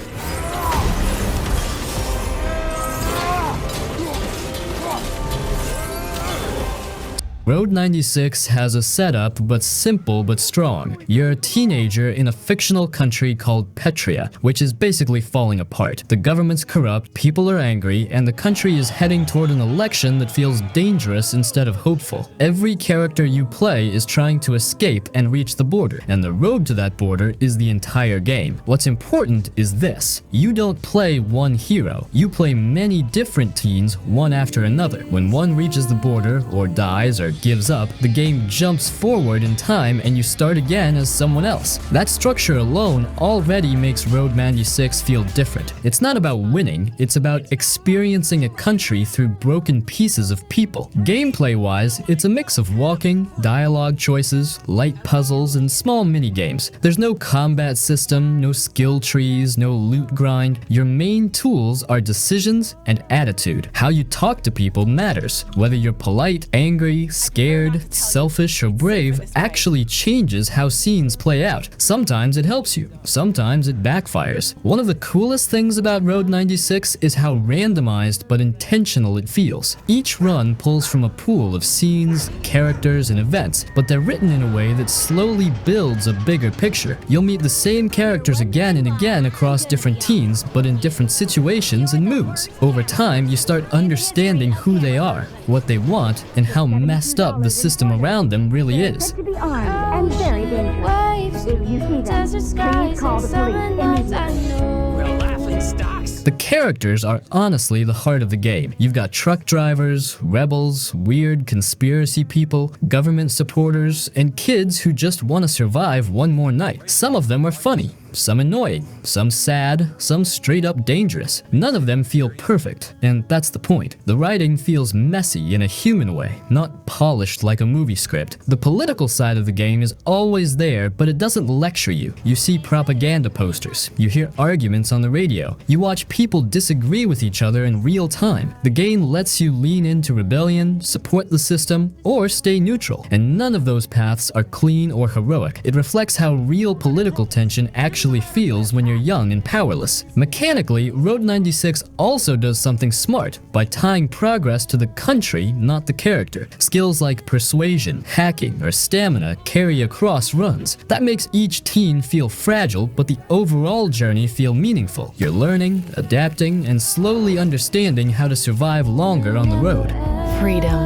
Road 96 has a setup but simple but strong. You're a teenager in a fictional country called Petria, which is basically falling apart. The government's corrupt, people are angry, and the country is heading toward an election that feels dangerous instead of hopeful. Every character you play is trying to escape and reach the border, and the road to that border is the entire game. What's important is this: you don't play one hero, you play many different teens, one after another. When one reaches the border, or dies, or gives up, the game jumps forward in time and you start again as someone else. That structure alone already makes Road 96 feel different. It's not about winning, it's about experiencing a country through broken pieces of people. Gameplay-wise, it's a mix of walking, dialogue choices, light puzzles, and small mini-games. There's no combat system, no skill trees, no loot grind. Your main tools are decisions and attitude. How you talk to people matters. Whether you're polite, angry, scared, selfish, or brave actually changes how scenes play out. Sometimes it helps you, sometimes it backfires. One of the coolest things about Road 96 is how randomized but intentional it feels. Each run pulls from a pool of scenes, characters, and events, but they're written in a way that slowly builds a bigger picture. You'll meet the same characters again and again across different teams, but in different situations and moods. Over time, you start understanding who they are, what they want, and how messed up the system around them really is. To be armed and very dangerous. If you see them, please call the police immediately. We're laughing stocks. The characters are honestly the heart of the game. You've got truck drivers, rebels, weird conspiracy people, government supporters, and kids who just want to survive one more night. Some of them are funny, some annoying, some sad, some straight up dangerous. None of them feel perfect, and that's the point. The writing feels messy in a human way, not polished like a movie script. The political side of the game is always there, but it doesn't lecture you. You see propaganda posters, you hear arguments on the radio, you watch people disagree with each other in real time. The game lets you lean into rebellion, support the system, or stay neutral, and none of those paths are clean or heroic. It reflects how real political tension actually feels when you're young and powerless. Mechanically, Road 96 also does something smart by tying progress to the country, not the character. Skills like persuasion, hacking, or stamina carry across runs. That makes each teen feel fragile, but the overall journey feel meaningful. You're learning, adapting, and slowly understanding how to survive longer on the road. Freedom.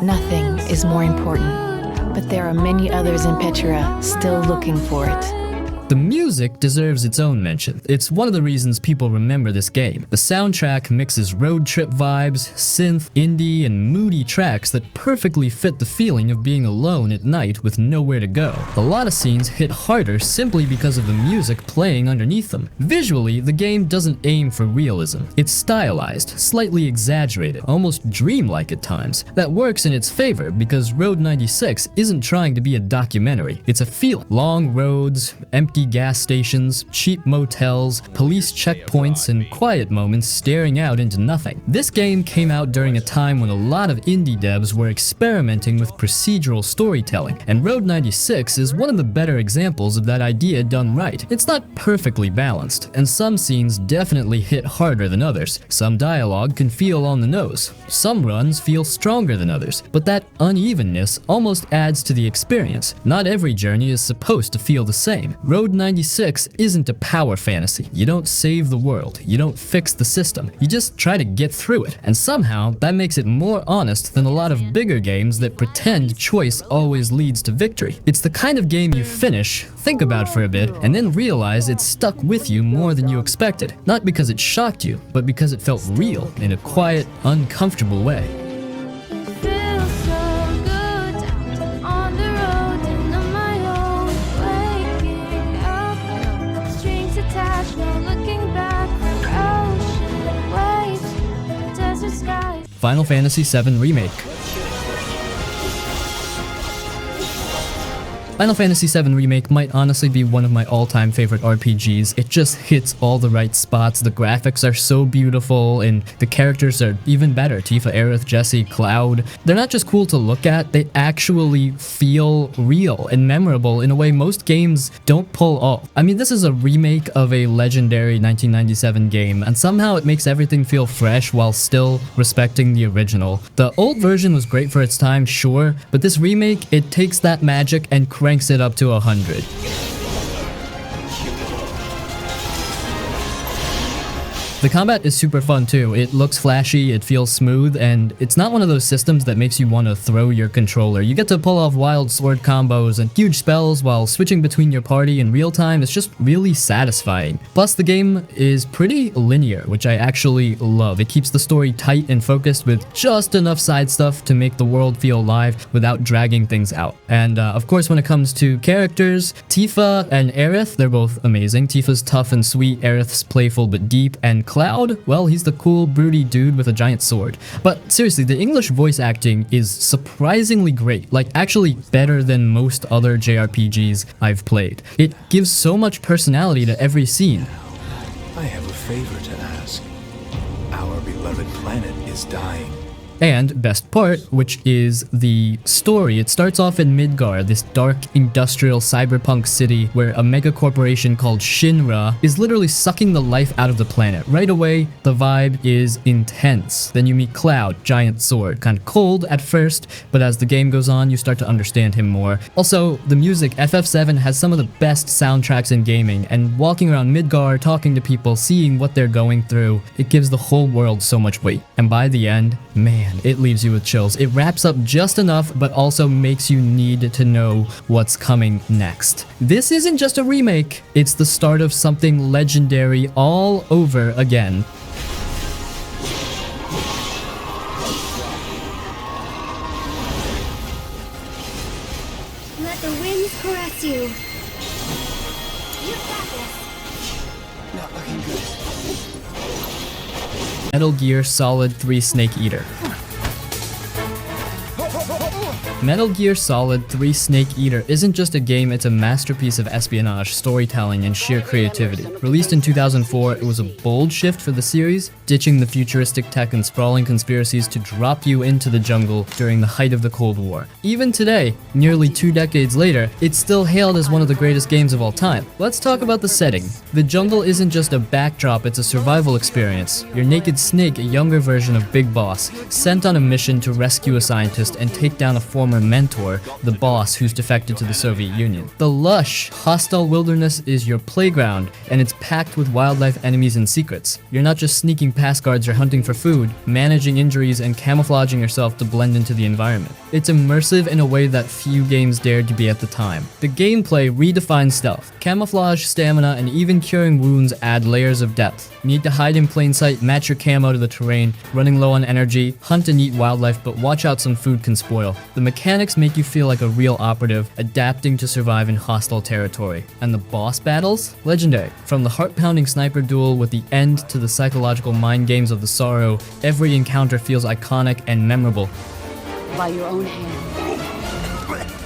Nothing is more important, but there are many others in Petra still looking for it. The music deserves its own mention. It's one of the reasons people remember this game. The soundtrack mixes road trip vibes, synth, indie, and moody tracks that perfectly fit the feeling of being alone at night with nowhere to go. A lot of scenes hit harder simply because of the music playing underneath them. Visually, the game doesn't aim for realism. It's stylized, slightly exaggerated, almost dreamlike at times. That works in its favor because Road 96 isn't trying to be a documentary. It's a feeling. Long roads, empty gas stations, cheap motels, police checkpoints, and quiet moments staring out into nothing. This game came out during a time when a lot of indie devs were experimenting with procedural storytelling, and Road 96 is one of the better examples of that idea done right. It's not perfectly balanced, and some scenes definitely hit harder than others. Some dialogue can feel on the nose. Some runs feel stronger than others, but that unevenness almost adds to the experience. Not every journey is supposed to feel the same. Road 96 isn't a power fantasy. You don't save the world. You don't fix the system. You just try to get through it. And somehow, that makes it more honest than a lot of bigger games that pretend choice always leads to victory. It's the kind of game you finish, think about for a bit, and then realize it stuck with you more than you expected. Not because it shocked you, but because it felt real in a quiet, uncomfortable way. Final Fantasy VII Remake. Final Fantasy VII Remake might honestly be one of my all-time favorite RPGs. It just hits all the right spots. The graphics are so beautiful, and the characters are even better. Tifa, Aerith, Jessie, Cloud. They're not just cool to look at, they actually feel real and memorable in a way most games don't pull off. I mean, this is a remake of a legendary 1997 game, and somehow it makes everything feel fresh while still respecting the original. The old version was great for its time, sure, but this remake, it takes that magic and cranks it up to 100. The combat is super fun too. It looks flashy, it feels smooth, and it's not one of those systems that makes you want to throw your controller. You get to pull off wild sword combos and huge spells while switching between your party in real time. It's just really satisfying. Plus, the game is pretty linear, which I actually love. It keeps the story tight and focused with just enough side stuff to make the world feel alive without dragging things out. And of course, when it comes to characters, Tifa and Aerith, they're both amazing. Tifa's tough and sweet, Aerith's playful but deep, and Cloud, well, he's the cool, broody dude with a giant sword. But seriously, the English voice acting is surprisingly great, like actually better than most other JRPGs I've played. It gives so much personality to every scene. I have a favor to ask. Our beloved planet is dying. And best part, which is the story. It starts off in Midgar, this dark industrial cyberpunk city where a mega corporation called Shinra is literally sucking the life out of the planet. Right away, the vibe is intense. Then you meet Cloud, giant sword, kind of cold at first, but as the game goes on, you start to understand him more. Also, the music, FF7 has some of the best soundtracks in gaming, and walking around Midgar, talking to people, seeing what they're going through, it gives the whole world so much weight. And by the end, man, it leaves you with chills. It wraps up just enough, but also makes you need to know what's coming next. This isn't just a remake, it's the start of something legendary all over again. Let the winds caress you. You got this. Not looking good. Metal Gear Solid 3 Snake Eater. Metal Gear Solid 3 Snake Eater isn't just a game, it's a masterpiece of espionage, storytelling, and sheer creativity. Released in 2004, it was a bold shift for the series, ditching the futuristic tech and sprawling conspiracies to drop you into the jungle during the height of the Cold War. Even today, nearly 2 decades later, it's still hailed as one of the greatest games of all time. Let's talk about the setting. The jungle isn't just a backdrop, it's a survival experience. You're Naked Snake, a younger version of Big Boss, sent on a mission to rescue a scientist and take down a former former mentor, the boss who's defected to the Soviet Union. The lush, hostile wilderness is your playground, and it's packed with wildlife enemies and secrets. You're not just sneaking past guards or hunting for food, managing injuries and camouflaging yourself to blend into the environment. It's immersive in a way that few games dared to be at the time. The gameplay redefines stealth. Camouflage, stamina, and even curing wounds add layers of depth. You need to hide in plain sight, match your camo to the terrain, running low on energy, hunt and eat wildlife, but watch out, some food can spoil. The mechanics make you feel like a real operative, adapting to survive in hostile territory. And the boss battles? Legendary. From the heart-pounding sniper duel with the end to the psychological mind games of the Sorrow, every encounter feels iconic and memorable. By your own hand.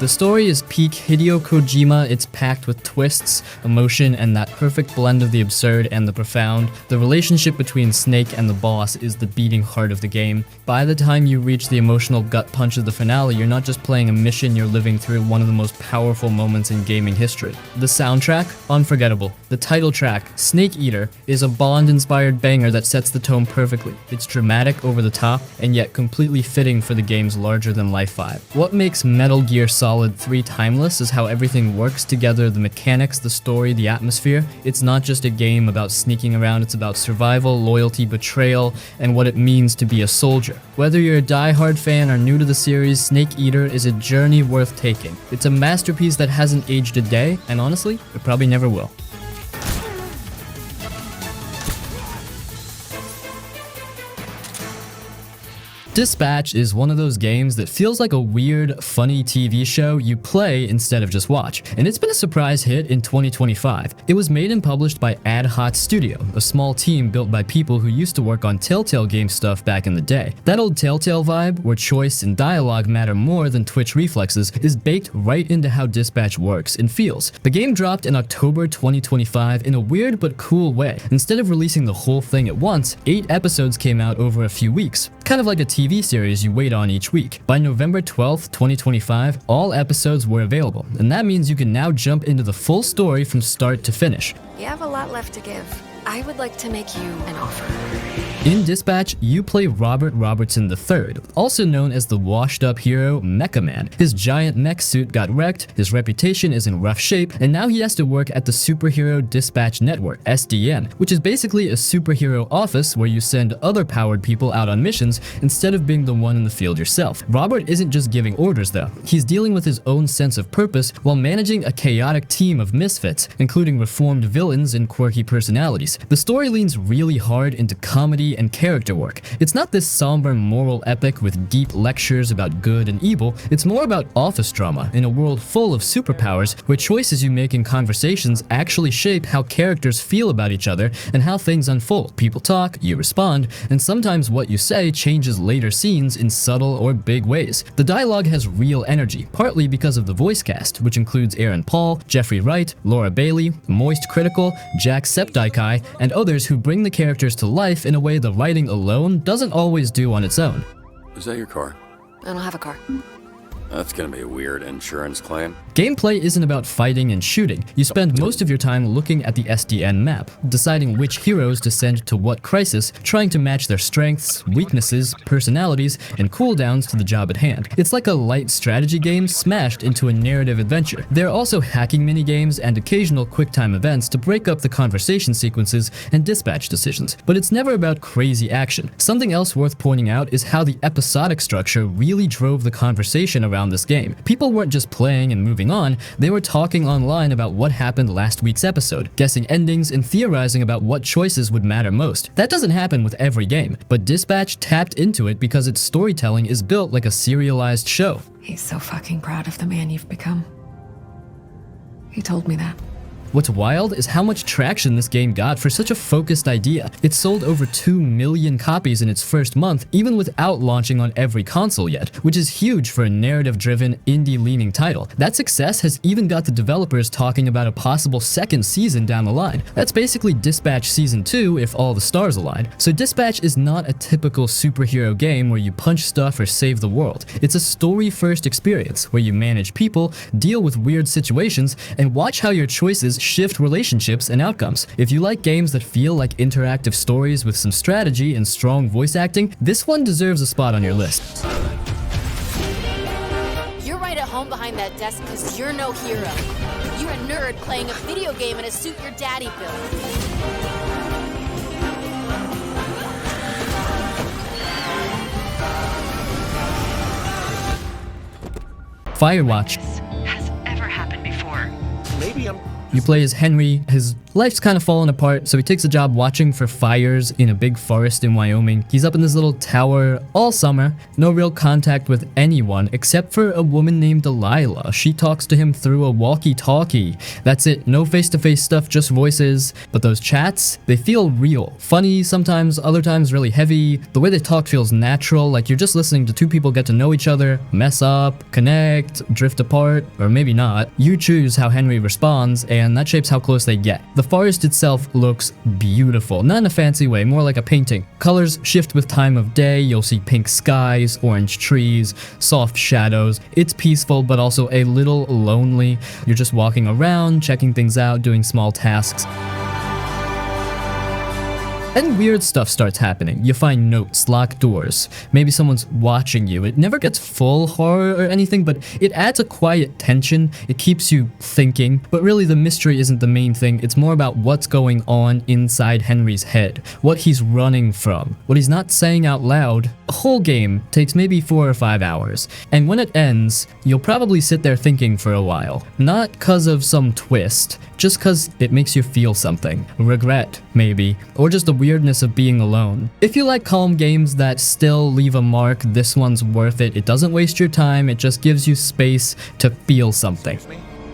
The story is peak Hideo Kojima. It's packed with twists, emotion, and that perfect blend of the absurd and the profound. The relationship between Snake and the boss is the beating heart of the game. By the time you reach the emotional gut punch of the finale, you're not just playing a mission, you're living through one of the most powerful moments in gaming history. The soundtrack? Unforgettable. The title track, Snake Eater, is a Bond-inspired banger that sets the tone perfectly. It's dramatic, over the top, and yet completely fitting for the game's larger-than-life vibe. What makes Metal Gear Solid 3 timeless is how everything works together: the mechanics, the story, the atmosphere. It's not just a game about sneaking around, it's about survival, loyalty, betrayal, and what it means to be a soldier. Whether you're a die-hard fan or new to the series, Snake Eater is a journey worth taking. It's a masterpiece that hasn't aged a day, and honestly, it probably never will. Dispatch is one of those games that feels like a weird, funny TV show you play instead of just watch, and it's been a surprise hit in 2025. It was made and published by Ad Hot Studio, a small team built by people who used to work on Telltale game stuff back in the day. That old Telltale vibe, where choice and dialogue matter more than twitch reflexes, is baked right into how Dispatch works and feels. The game dropped in October 2025 in a weird but cool way. Instead of releasing the whole thing at once, 8 episodes came out over a few weeks, kind of like a TV series you wait on each week. By November 12th, 2025, all episodes were available, and that means you can now jump into the full story from start to finish. You have a lot left to give. I would like to make you an offer. In Dispatch, you play Robert Robertson III, also known as the washed-up hero Mecha Man. His giant mech suit got wrecked, his reputation is in rough shape, and now he has to work at the Superhero Dispatch Network, SDN, which is basically a superhero office where you send other powered people out on missions instead of being the one in the field yourself. Robert isn't just giving orders though, he's dealing with his own sense of purpose while managing a chaotic team of misfits, including reformed villains and quirky personalities. The story leans really hard into comedy and character work. It's not this somber moral epic with deep lectures about good and evil, it's more about office drama in a world full of superpowers where choices you make in conversations actually shape how characters feel about each other and how things unfold. People talk, you respond, and sometimes what you say changes later scenes in subtle or big ways. The dialogue has real energy, partly because of the voice cast, which includes Aaron Paul, Jeffrey Wright, Laura Bailey, Moist Critical, Jack Septaikai, and others who bring the characters to life in a way the writing alone doesn't always do on its own. Is that your car? I don't have a car. That's gonna be a weird insurance claim. Gameplay isn't about fighting and shooting. You spend most of your time looking at the SDN map, deciding which heroes to send to what crisis, trying to match their strengths, weaknesses, personalities, and cooldowns to the job at hand. It's like a light strategy game smashed into a narrative adventure. There are also hacking minigames and occasional quick-time events to break up the conversation sequences and dispatch decisions, but it's never about crazy action. Something else worth pointing out is how the episodic structure really drove the conversation around this game. People weren't just playing and moving on, they were talking online about what happened last week's episode, guessing endings and theorizing about what choices would matter most. That doesn't happen with every game, but Dispatch tapped into it because its storytelling is built like a serialized show. He's so fucking proud of the man you've become. He told me that. What's wild is how much traction this game got for such a focused idea. It sold over 2 million copies in its first month, even without launching on every console yet, which is huge for a narrative-driven, indie-leaning title. That success has even got the developers talking about a possible second season down the line. That's basically Dispatch Season 2 if all the stars align. So Dispatch is not a typical superhero game where you punch stuff or save the world. It's a story-first experience where you manage people, deal with weird situations, and watch how your choices shift relationships and outcomes. If you like games that feel like interactive stories with some strategy and strong voice acting, this one deserves a spot on your list. home behind that desk because you're no hero. You're a nerd playing a video game in a suit your daddy built. Firewatch. Has ever happened before. Maybe I'm... You play as Henry. His life's kind of fallen apart, so he takes a job watching for fires in a big forest in Wyoming. He's up in this little tower all summer, no real contact with anyone except for a woman named Delilah. She talks to him through a walkie-talkie. That's it, no face-to-face stuff, just voices. But those chats, they feel real. Funny sometimes, other times really heavy. The way they talk feels natural, like you're just listening to two people get to know each other, mess up, connect, drift apart, or maybe not. You choose how Henry responds, and that shapes how close they get. The forest itself looks beautiful, not in a fancy way, more like a painting. Colors shift with time of day. You'll see pink skies, orange trees, soft shadows. It's peaceful, but also a little lonely. You're just walking around, checking things out, doing small tasks. And weird stuff starts happening. You find notes, locked doors. Maybe someone's watching you. It never gets full horror or anything, but it adds a quiet tension. It keeps you thinking. But really the mystery isn't the main thing. It's more about what's going on inside Henry's head. What he's running from. What he's not saying out loud. The whole game takes maybe 4 or 5 hours. And when it ends, you'll probably sit there thinking for a while. Not cause of some twist. Just cause it makes you feel something. Regret, maybe. Or just the weirdness of being alone. If you like calm games that still leave a mark, this one's worth it. It doesn't waste your time, it just gives you space to feel something.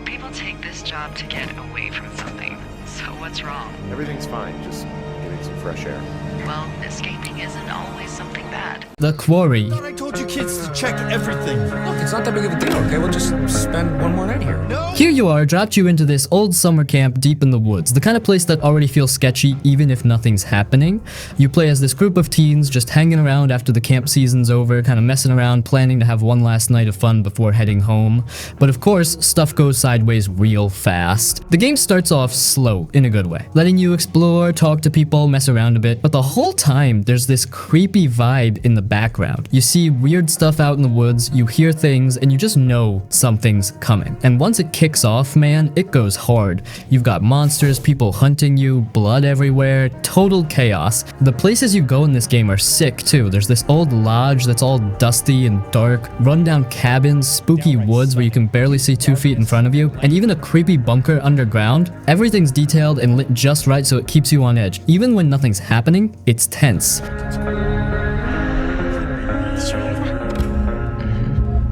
People take this job to get away from something. So what's wrong? Everything's fine, just getting some fresh air. Well, escaping isn't always something bad. The Quarry. I told you kids to check everything. Look, it's not that big of a deal, okay? We'll just spend one more night here. No! Here you are, dropped you into this old summer camp deep in the woods, the kind of place that already feels sketchy even if nothing's happening. You play as this group of teens just hanging around after the camp season's over, kind of messing around, planning to have one last night of fun before heading home. But of course, stuff goes sideways real fast. The game starts off slow in a good way, letting you explore, talk to people, mess around a bit, but the whole time there's this creepy vibe in the background. You see weird stuff out in the woods, you hear things, and you just know something's coming. And once it kicks off, man, it goes hard. You've got monsters, people hunting you, blood everywhere, total chaos. The places you go in this game are sick too. There's this old lodge that's all dusty and dark, rundown cabins, spooky woods where you can barely see 2 feet in front of you, and even a creepy bunker underground. Everything's detailed and lit just right so it keeps you on edge. Even when nothing's happening, it's tense.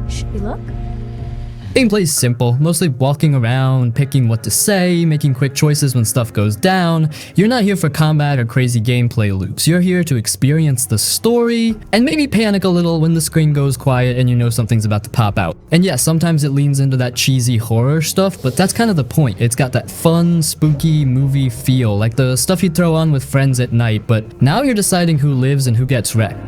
Should we look? Gameplay's simple, mostly walking around, picking what to say, making quick choices when stuff goes down. You're not here for combat or crazy gameplay loops. You're here to experience the story and maybe panic a little when the screen goes quiet and you know something's about to pop out. And yes, sometimes it leans into that cheesy horror stuff, but that's kind of the point. It's got that fun, spooky movie feel, like the stuff you throw on with friends at night, but now you're deciding who lives and who gets wrecked.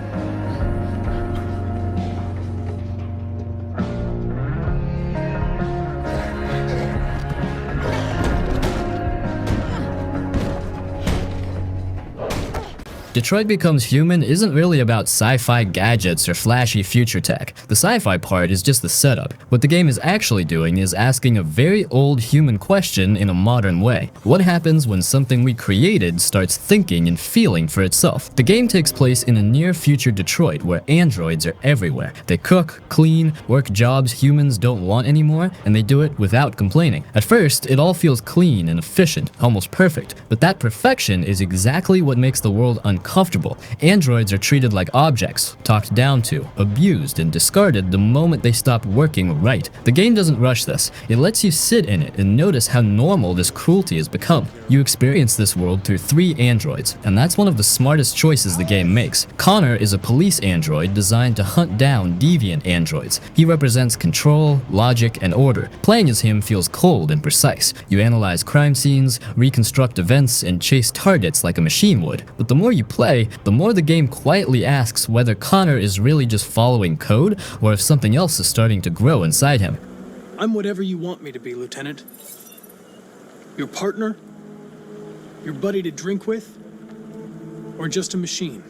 Detroit Becomes Human isn't really about sci-fi gadgets or flashy future tech. The sci-fi part is just the setup. What the game is actually doing is asking a very old human question in a modern way. What happens when something we created starts thinking and feeling for itself? The game takes place in a near-future Detroit where androids are everywhere. They cook, clean, work jobs humans don't want anymore, and they do it without complaining. At first, it all feels clean and efficient, almost perfect, but that perfection is exactly what makes the world uncomfortable. Androids are treated like objects, talked down to, abused, and discarded the moment they stop working right. The game doesn't rush this. It lets you sit in it and notice how normal this cruelty has become. You experience this world through 3 androids, and that's one of the smartest choices the game makes. Connor is a police android designed to hunt down deviant androids. He represents control, logic, and order. Playing as him feels cold and precise. You analyze crime scenes, reconstruct events, and chase targets like a machine would. But the more you play, the more the game quietly asks whether Connor is really just following code or if something else is starting to grow inside him. I'm whatever you want me to be, Lieutenant. Your partner? Your buddy to drink with? Or just a machine?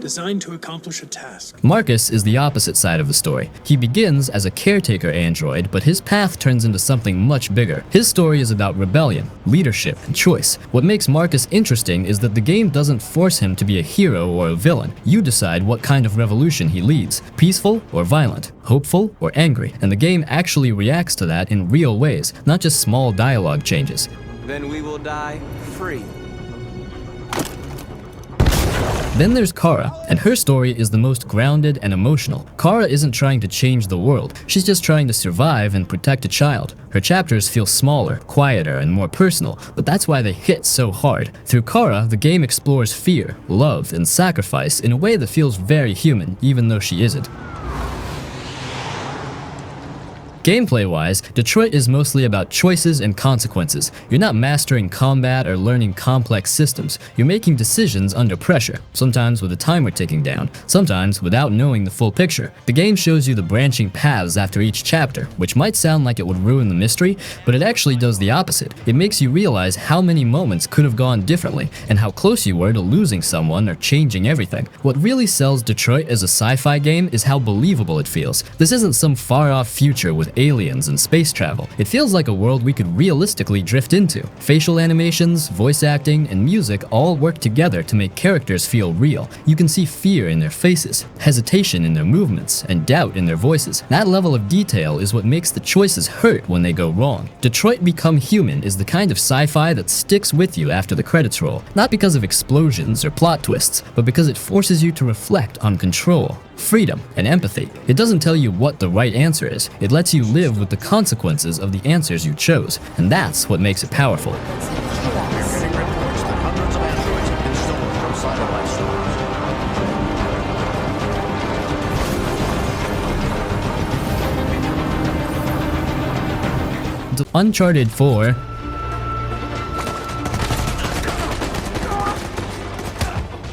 designed to accomplish a task. Marcus is the opposite side of the story. He begins as a caretaker android, but his path turns into something much bigger. His story is about rebellion, leadership, and choice. What makes Marcus interesting is that the game doesn't force him to be a hero or a villain. You decide what kind of revolution he leads, peaceful or violent, hopeful or angry, and the game actually reacts to that in real ways, not just small dialogue changes. Then we will die free. Then there's Kara, and her story is the most grounded and emotional. Kara isn't trying to change the world, she's just trying to survive and protect a child. Her chapters feel smaller, quieter, and more personal, but that's why they hit so hard. Through Kara, the game explores fear, love, and sacrifice in a way that feels very human, even though she isn't. Gameplay-wise, Detroit is mostly about choices and consequences. You're not mastering combat or learning complex systems. You're making decisions under pressure, sometimes with a timer ticking down, sometimes without knowing the full picture. The game shows you the branching paths after each chapter, which might sound like it would ruin the mystery, but it actually does the opposite. It makes you realize how many moments could have gone differently, and how close you were to losing someone or changing everything. What really sells Detroit as a sci-fi game is how believable it feels. This isn't some far-off future with aliens and space travel. It feels like a world we could realistically drift into. Facial animations, voice acting, and music all work together to make characters feel real. You can see fear in their faces, hesitation in their movements, and doubt in their voices. That level of detail is what makes the choices hurt when they go wrong. Detroit Become Human is the kind of sci-fi that sticks with you after the credits roll, not because of explosions or plot twists, but because it forces you to reflect on control, freedom, and empathy. It doesn't tell you what the right answer is. It lets you live with the consequences of the answers you chose, and that's what makes it powerful. Uncharted 4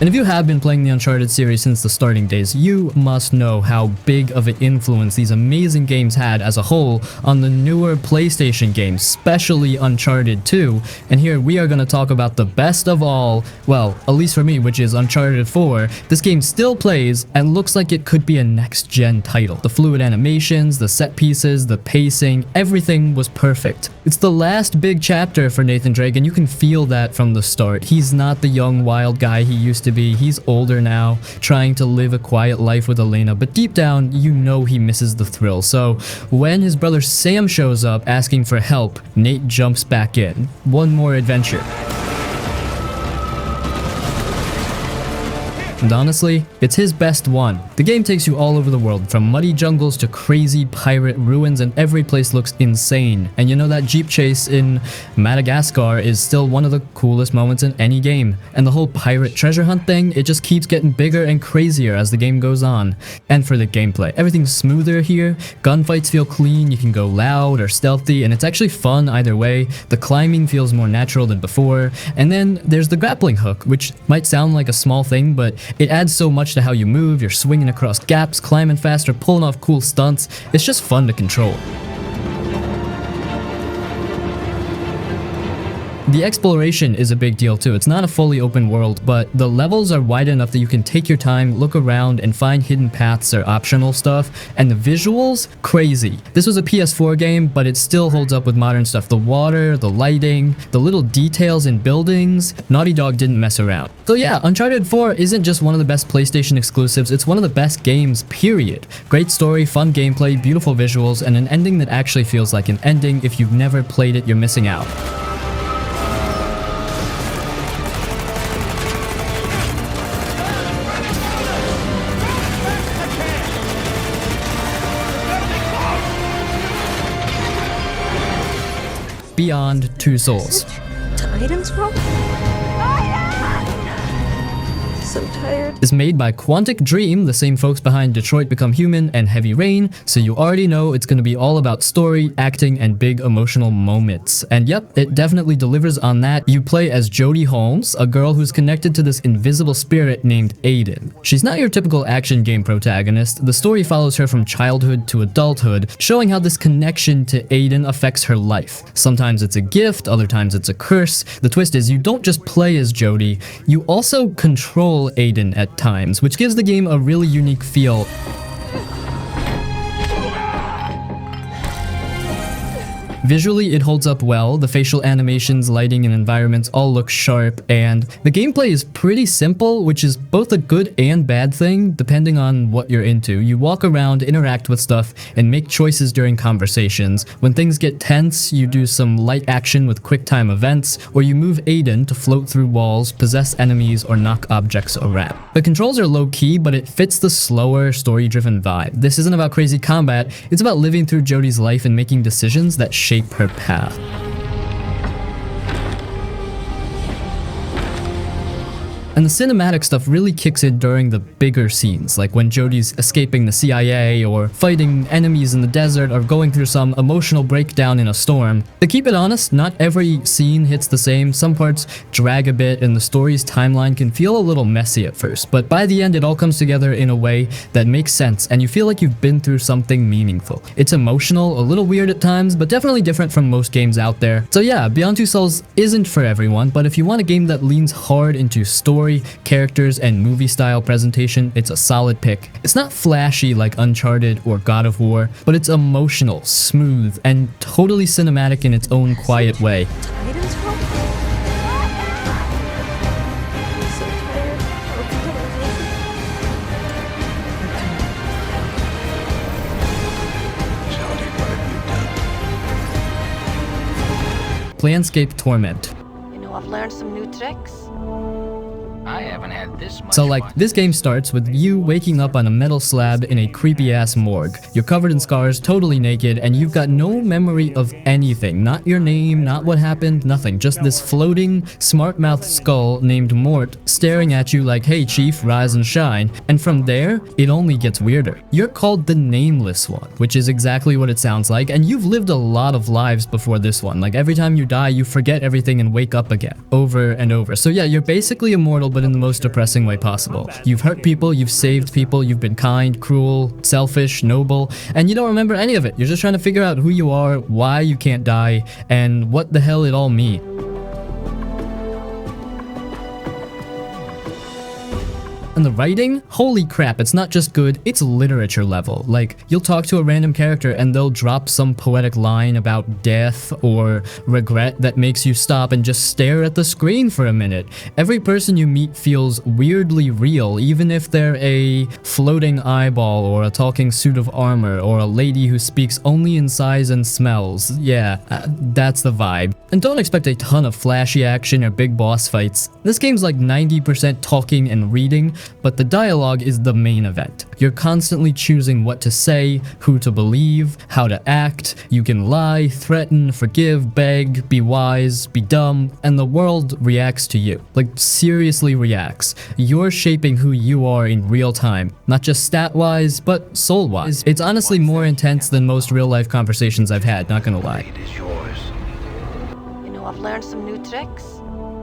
And if you have been playing the Uncharted series since the starting days, you must know how big of an influence these amazing games had as a whole on the newer PlayStation games, especially Uncharted 2. And here we are going to talk about the best of all, well, at least for me, which is Uncharted 4. This game still plays and looks like it could be a next-gen title. The fluid animations, the set pieces, the pacing, everything was perfect. It's the last big chapter for Nathan Drake, and you can feel that from the start. He's not the young, wild guy he used to be. He's older now, trying to live a quiet life with Elena, but deep down, you know he misses the thrill. So when his brother Sam shows up asking for help, Nate jumps back in. One more adventure. And honestly, it's his best one. The game takes you all over the world, from muddy jungles to crazy pirate ruins, and every place looks insane. And you know that jeep chase in Madagascar is still one of the coolest moments in any game. And the whole pirate treasure hunt thing, it just keeps getting bigger and crazier as the game goes on. And for the gameplay, everything's smoother here. Gunfights feel clean, you can go loud or stealthy, and it's actually fun either way. The climbing feels more natural than before. And then there's the grappling hook, which might sound like a small thing, but it adds so much to how you move. You're swinging across gaps, climbing faster, pulling off cool stunts. It's just fun to control. The exploration is a big deal too. It's not a fully open world, but the levels are wide enough that you can take your time, look around, and find hidden paths or optional stuff. And the visuals, crazy. This was a PS4 game, but it still holds up with modern stuff. The water, the lighting, the little details in buildings. Naughty Dog didn't mess around. So yeah, Uncharted 4 isn't just one of the best PlayStation exclusives, it's one of the best games, period. Great story, fun gameplay, beautiful visuals, and an ending that actually feels like an ending. If you've never played it, you're missing out. Beyond Two Souls. Items from? So tired. Is made by Quantic Dream, the same folks behind Detroit Become Human and Heavy Rain, so you already know it's going to be all about story, acting, and big emotional moments. And yep, it definitely delivers on that. You play as Jodie Holmes, a girl who's connected to this invisible spirit named Aiden. She's not your typical action game protagonist. The story follows her from childhood to adulthood, showing how this connection to Aiden affects her life. Sometimes it's a gift, other times it's a curse. The twist is you don't just play as Jodie, you also control evil Aiden at times, which gives the game a really unique feel. Visually, it holds up well. The facial animations, lighting, and environments all look sharp, and the gameplay is pretty simple, which is both a good and bad thing, depending on what you're into. You walk around, interact with stuff, and make choices during conversations. When things get tense, you do some light action with quick-time events, or you move Aiden to float through walls, possess enemies, or knock objects around. The controls are low-key, but it fits the slower, story-driven vibe. This isn't about crazy combat, it's about living through Jodie's life and making decisions that shape her path. And the cinematic stuff really kicks in during the bigger scenes, like when Jodie's escaping the CIA or fighting enemies in the desert or going through some emotional breakdown in a storm. To keep it honest, not every scene hits the same. Some parts drag a bit and the story's timeline can feel a little messy at first, but by the end it all comes together in a way that makes sense and you feel like you've been through something meaningful. It's emotional, a little weird at times, but definitely different from most games out there. So yeah, Beyond Two Souls isn't for everyone, but if you want a game that leans hard into story, characters, and movie-style presentation, it's a solid pick. It's not flashy like Uncharted or God of War, but it's emotional, smooth, and totally cinematic in its own quiet way. Planescape Torment. You know, I've learned some new tricks. I haven't had this much So like, this game starts with you waking up on a metal slab in a creepy-ass morgue. You're covered in scars, totally naked, and you've got no memory of anything. Not your name, not what happened, nothing. Just this floating, smart-mouthed skull named Mort staring at you like, hey chief, rise and shine. And from there, it only gets weirder. You're called the Nameless One, which is exactly what it sounds like, and you've lived a lot of lives before this one. Like, every time you die, you forget everything and wake up again, over and over. So yeah, you're basically immortal, but in the most depressing way possible. You've hurt people, you've saved people, you've been kind, cruel, selfish, noble, and you don't remember any of it. You're just trying to figure out who you are, why you can't die, and what the hell it all means. And the writing? Holy crap, it's not just good, it's literature level. Like, you'll talk to a random character and they'll drop some poetic line about death or regret that makes you stop and just stare at the screen for a minute. Every person you meet feels weirdly real, even if they're a floating eyeball or a talking suit of armor or a lady who speaks only in sighs and smells. Yeah, that's the vibe. And don't expect a ton of flashy action or big boss fights. This game's like 90% talking and reading, but the dialogue is the main event. You're constantly choosing what to say, who to believe, how to act. You can lie, threaten, forgive, beg, be wise, be dumb, and the world reacts to you. Like, seriously reacts. You're shaping who you are in real time, not just stat-wise, but soul-wise. It's honestly more intense than most real-life conversations I've had, not gonna lie. You know, I've learned some new tricks.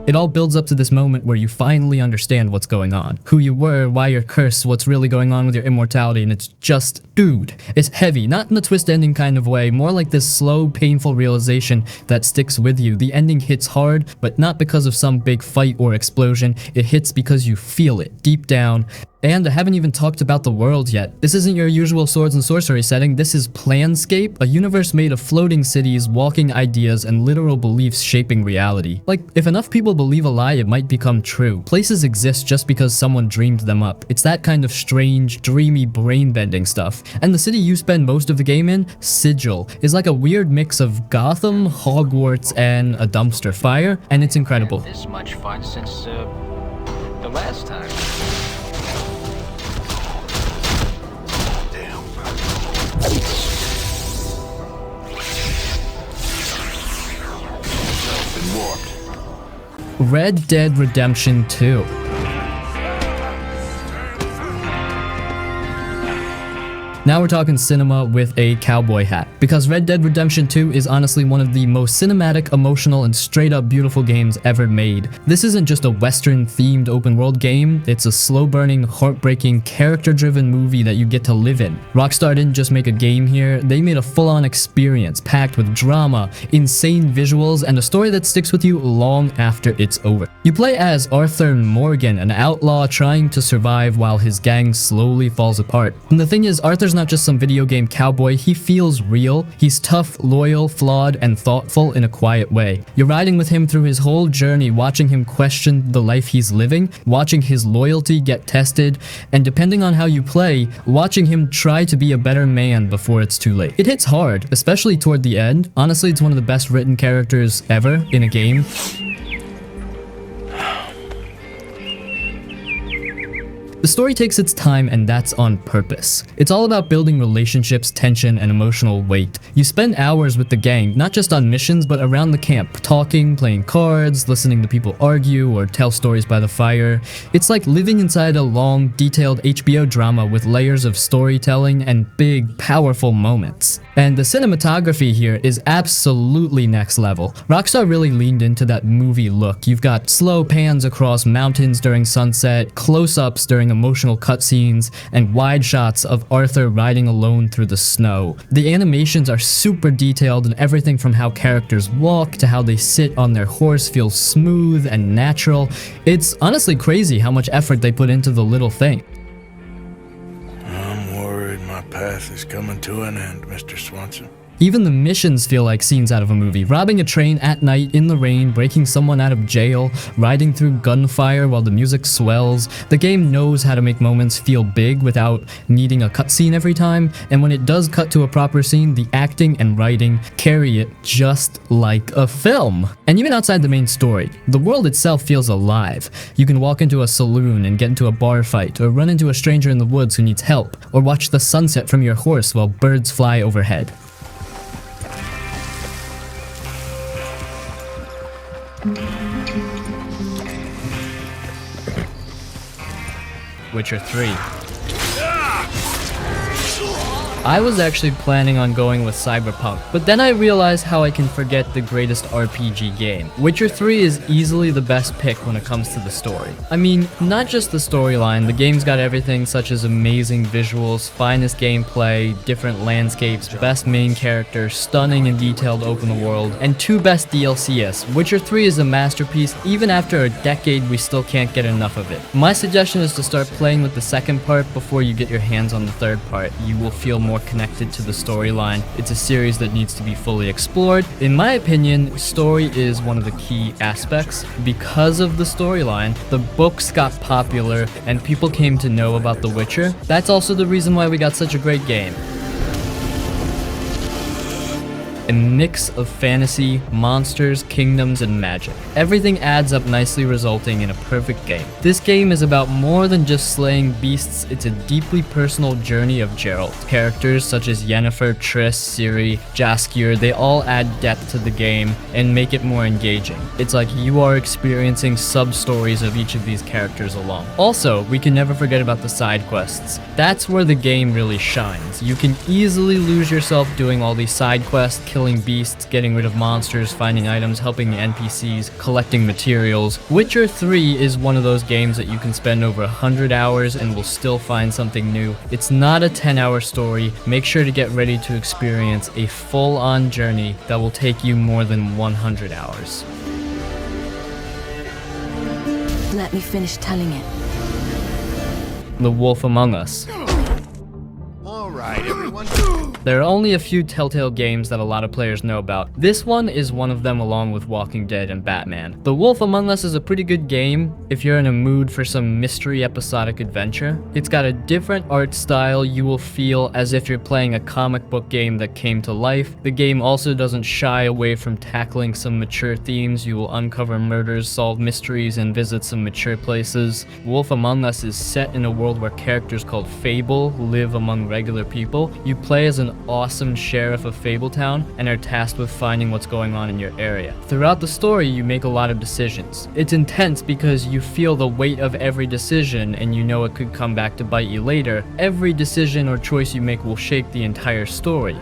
It all builds up to this moment where you finally understand what's going on. Who you were, why you're cursed, what's really going on with your immortality, and it's just, dude. It's heavy, not in the twist ending kind of way, more like this slow, painful realization that sticks with you. The ending hits hard, but not because of some big fight or explosion. It hits because you feel it, deep down. And I haven't even talked about the world yet. This isn't your usual swords and sorcery setting, this is Planescape, a universe made of floating cities, walking ideas, and literal beliefs shaping reality. Like, if enough people believe a lie, it might become true. Places exist just because someone dreamed them up. It's that kind of strange, dreamy, brain-bending stuff. And the city you spend most of the game in, Sigil, is like a weird mix of Gotham, Hogwarts, and a dumpster fire, and it's incredible. This much fun since the last time. Red Dead Redemption 2. Now we're talking cinema with a cowboy hat. because Red Dead Redemption 2 is honestly one of the most cinematic, emotional, and straight up beautiful games ever made. This isn't just a Western themed open world game, it's a slow burning, heartbreaking, character driven movie that you get to live in. Rockstar didn't just make a game here, they made a full on experience packed with drama, insane visuals, and a story that sticks with you long after it's over. You play as Arthur Morgan, an outlaw trying to survive while his gang slowly falls apart. And the thing is, Arthur's not just some video game cowboy, he feels real. He's tough, loyal, flawed, and thoughtful in a quiet way. You're riding with him through his whole journey, watching him question the life he's living, watching his loyalty get tested, and depending on how you play, watching him try to be a better man before it's too late. It hits hard, especially toward the end. Honestly, it's one of the best written characters ever in a game. The story takes its time, and that's on purpose. It's all about building relationships, tension, and emotional weight. You spend hours with the gang, not just on missions, but around the camp, talking, playing cards, listening to people argue, or tell stories by the fire. It's like living inside a long, detailed HBO drama with layers of storytelling and big, powerful moments. And the cinematography here is absolutely next level. Rockstar really leaned into that movie look. You've got slow pans across mountains during sunset, close-ups during emotional cutscenes, and wide shots of Arthur riding alone through the snow. The animations are super detailed, and everything from how characters walk to how they sit on their horse feels smooth and natural. It's honestly crazy how much effort they put into the little thing. I'm worried my path is coming to an end, Mr. Swanson. Even the missions feel like scenes out of a movie. Robbing a train at night in the rain, breaking someone out of jail, riding through gunfire while the music swells. The game knows how to make moments feel big without needing a cutscene every time, and when it does cut to a proper scene, the acting and writing carry it just like a film. And even outside the main story, the world itself feels alive. You can walk into a saloon and get into a bar fight, or run into a stranger in the woods who needs help, or watch the sunset from your horse while birds fly overhead. Witcher 3. I was actually planning on going with Cyberpunk, but then I realized how I can forget the greatest RPG game. Witcher 3 is easily the best pick when it comes to the story. I mean, not just the storyline, the game's got everything such as amazing visuals, finest gameplay, different landscapes, best main character, stunning and detailed open world, and 2 best DLCs. Witcher 3 is a masterpiece. Even after a decade, we still can't get enough of it. My suggestion is to start playing with the second part before you get your hands on the third part. You will feel more connected to the storyline. It's a series that needs to be fully explored. In my opinion, story is one of the key aspects. Because of the storyline, the books got popular and people came to know about The Witcher. That's also the reason why we got such a great game. A mix of fantasy, monsters, kingdoms, and magic. Everything adds up nicely, resulting in a perfect game. This game is about more than just slaying beasts, it's a deeply personal journey of Geralt. Characters such as Yennefer, Triss, Ciri, Jaskier, they all add depth to the game and make it more engaging. It's like you are experiencing sub-stories of each of these characters along. Also, we can never forget about the side quests. That's where the game really shines. You can easily lose yourself doing all these side quests, killing beasts, getting rid of monsters, finding items, helping the NPCs, collecting materials. Witcher 3 is one of those games that you can spend over 100 hours and will still find something new. It's not a 10-hour story. Make sure to get ready to experience a full-on journey that will take you more than 100 hours. Let me finish telling it. The Wolf Among Us. Alright, everyone. There are only a few Telltale games that a lot of players know about. This one is one of them, along with Walking Dead and Batman. The Wolf Among Us is a pretty good game if you're in a mood for some mystery episodic adventure. It's got a different art style. You will feel as if you're playing a comic book game that came to life. The game also doesn't shy away from tackling some mature themes. You will uncover murders, solve mysteries, and visit some mature places. Wolf Among Us is set in a world where characters called Fable live among regular people. You play as an awesome sheriff of Fabletown and are tasked with finding what's going on in your area. Throughout the story, you make a lot of decisions. It's intense because you feel the weight of every decision and you know it could come back to bite you later. Every decision or choice you make will shape the entire story.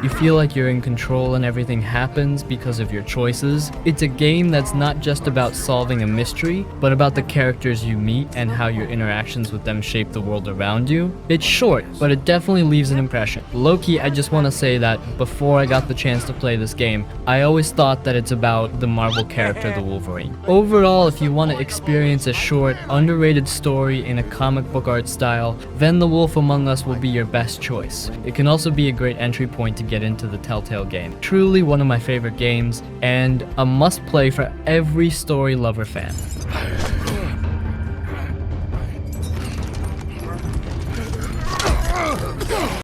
You feel like you're in control and everything happens because of your choices. It's a game that's not just about solving a mystery, but about the characters you meet and how your interactions with them shape the world around you. It's short, but it definitely leaves an impression. Low-key, I just want to say that before I got the chance to play this game, I always thought that it's about the Marvel character, the Wolverine. Overall, if you want to experience a short, underrated story in a comic book art style, then The Wolf Among Us will be your best choice. It can also be a great entry point to get into the Telltale game. Truly one of my favorite games, and a must-play for every story lover fan.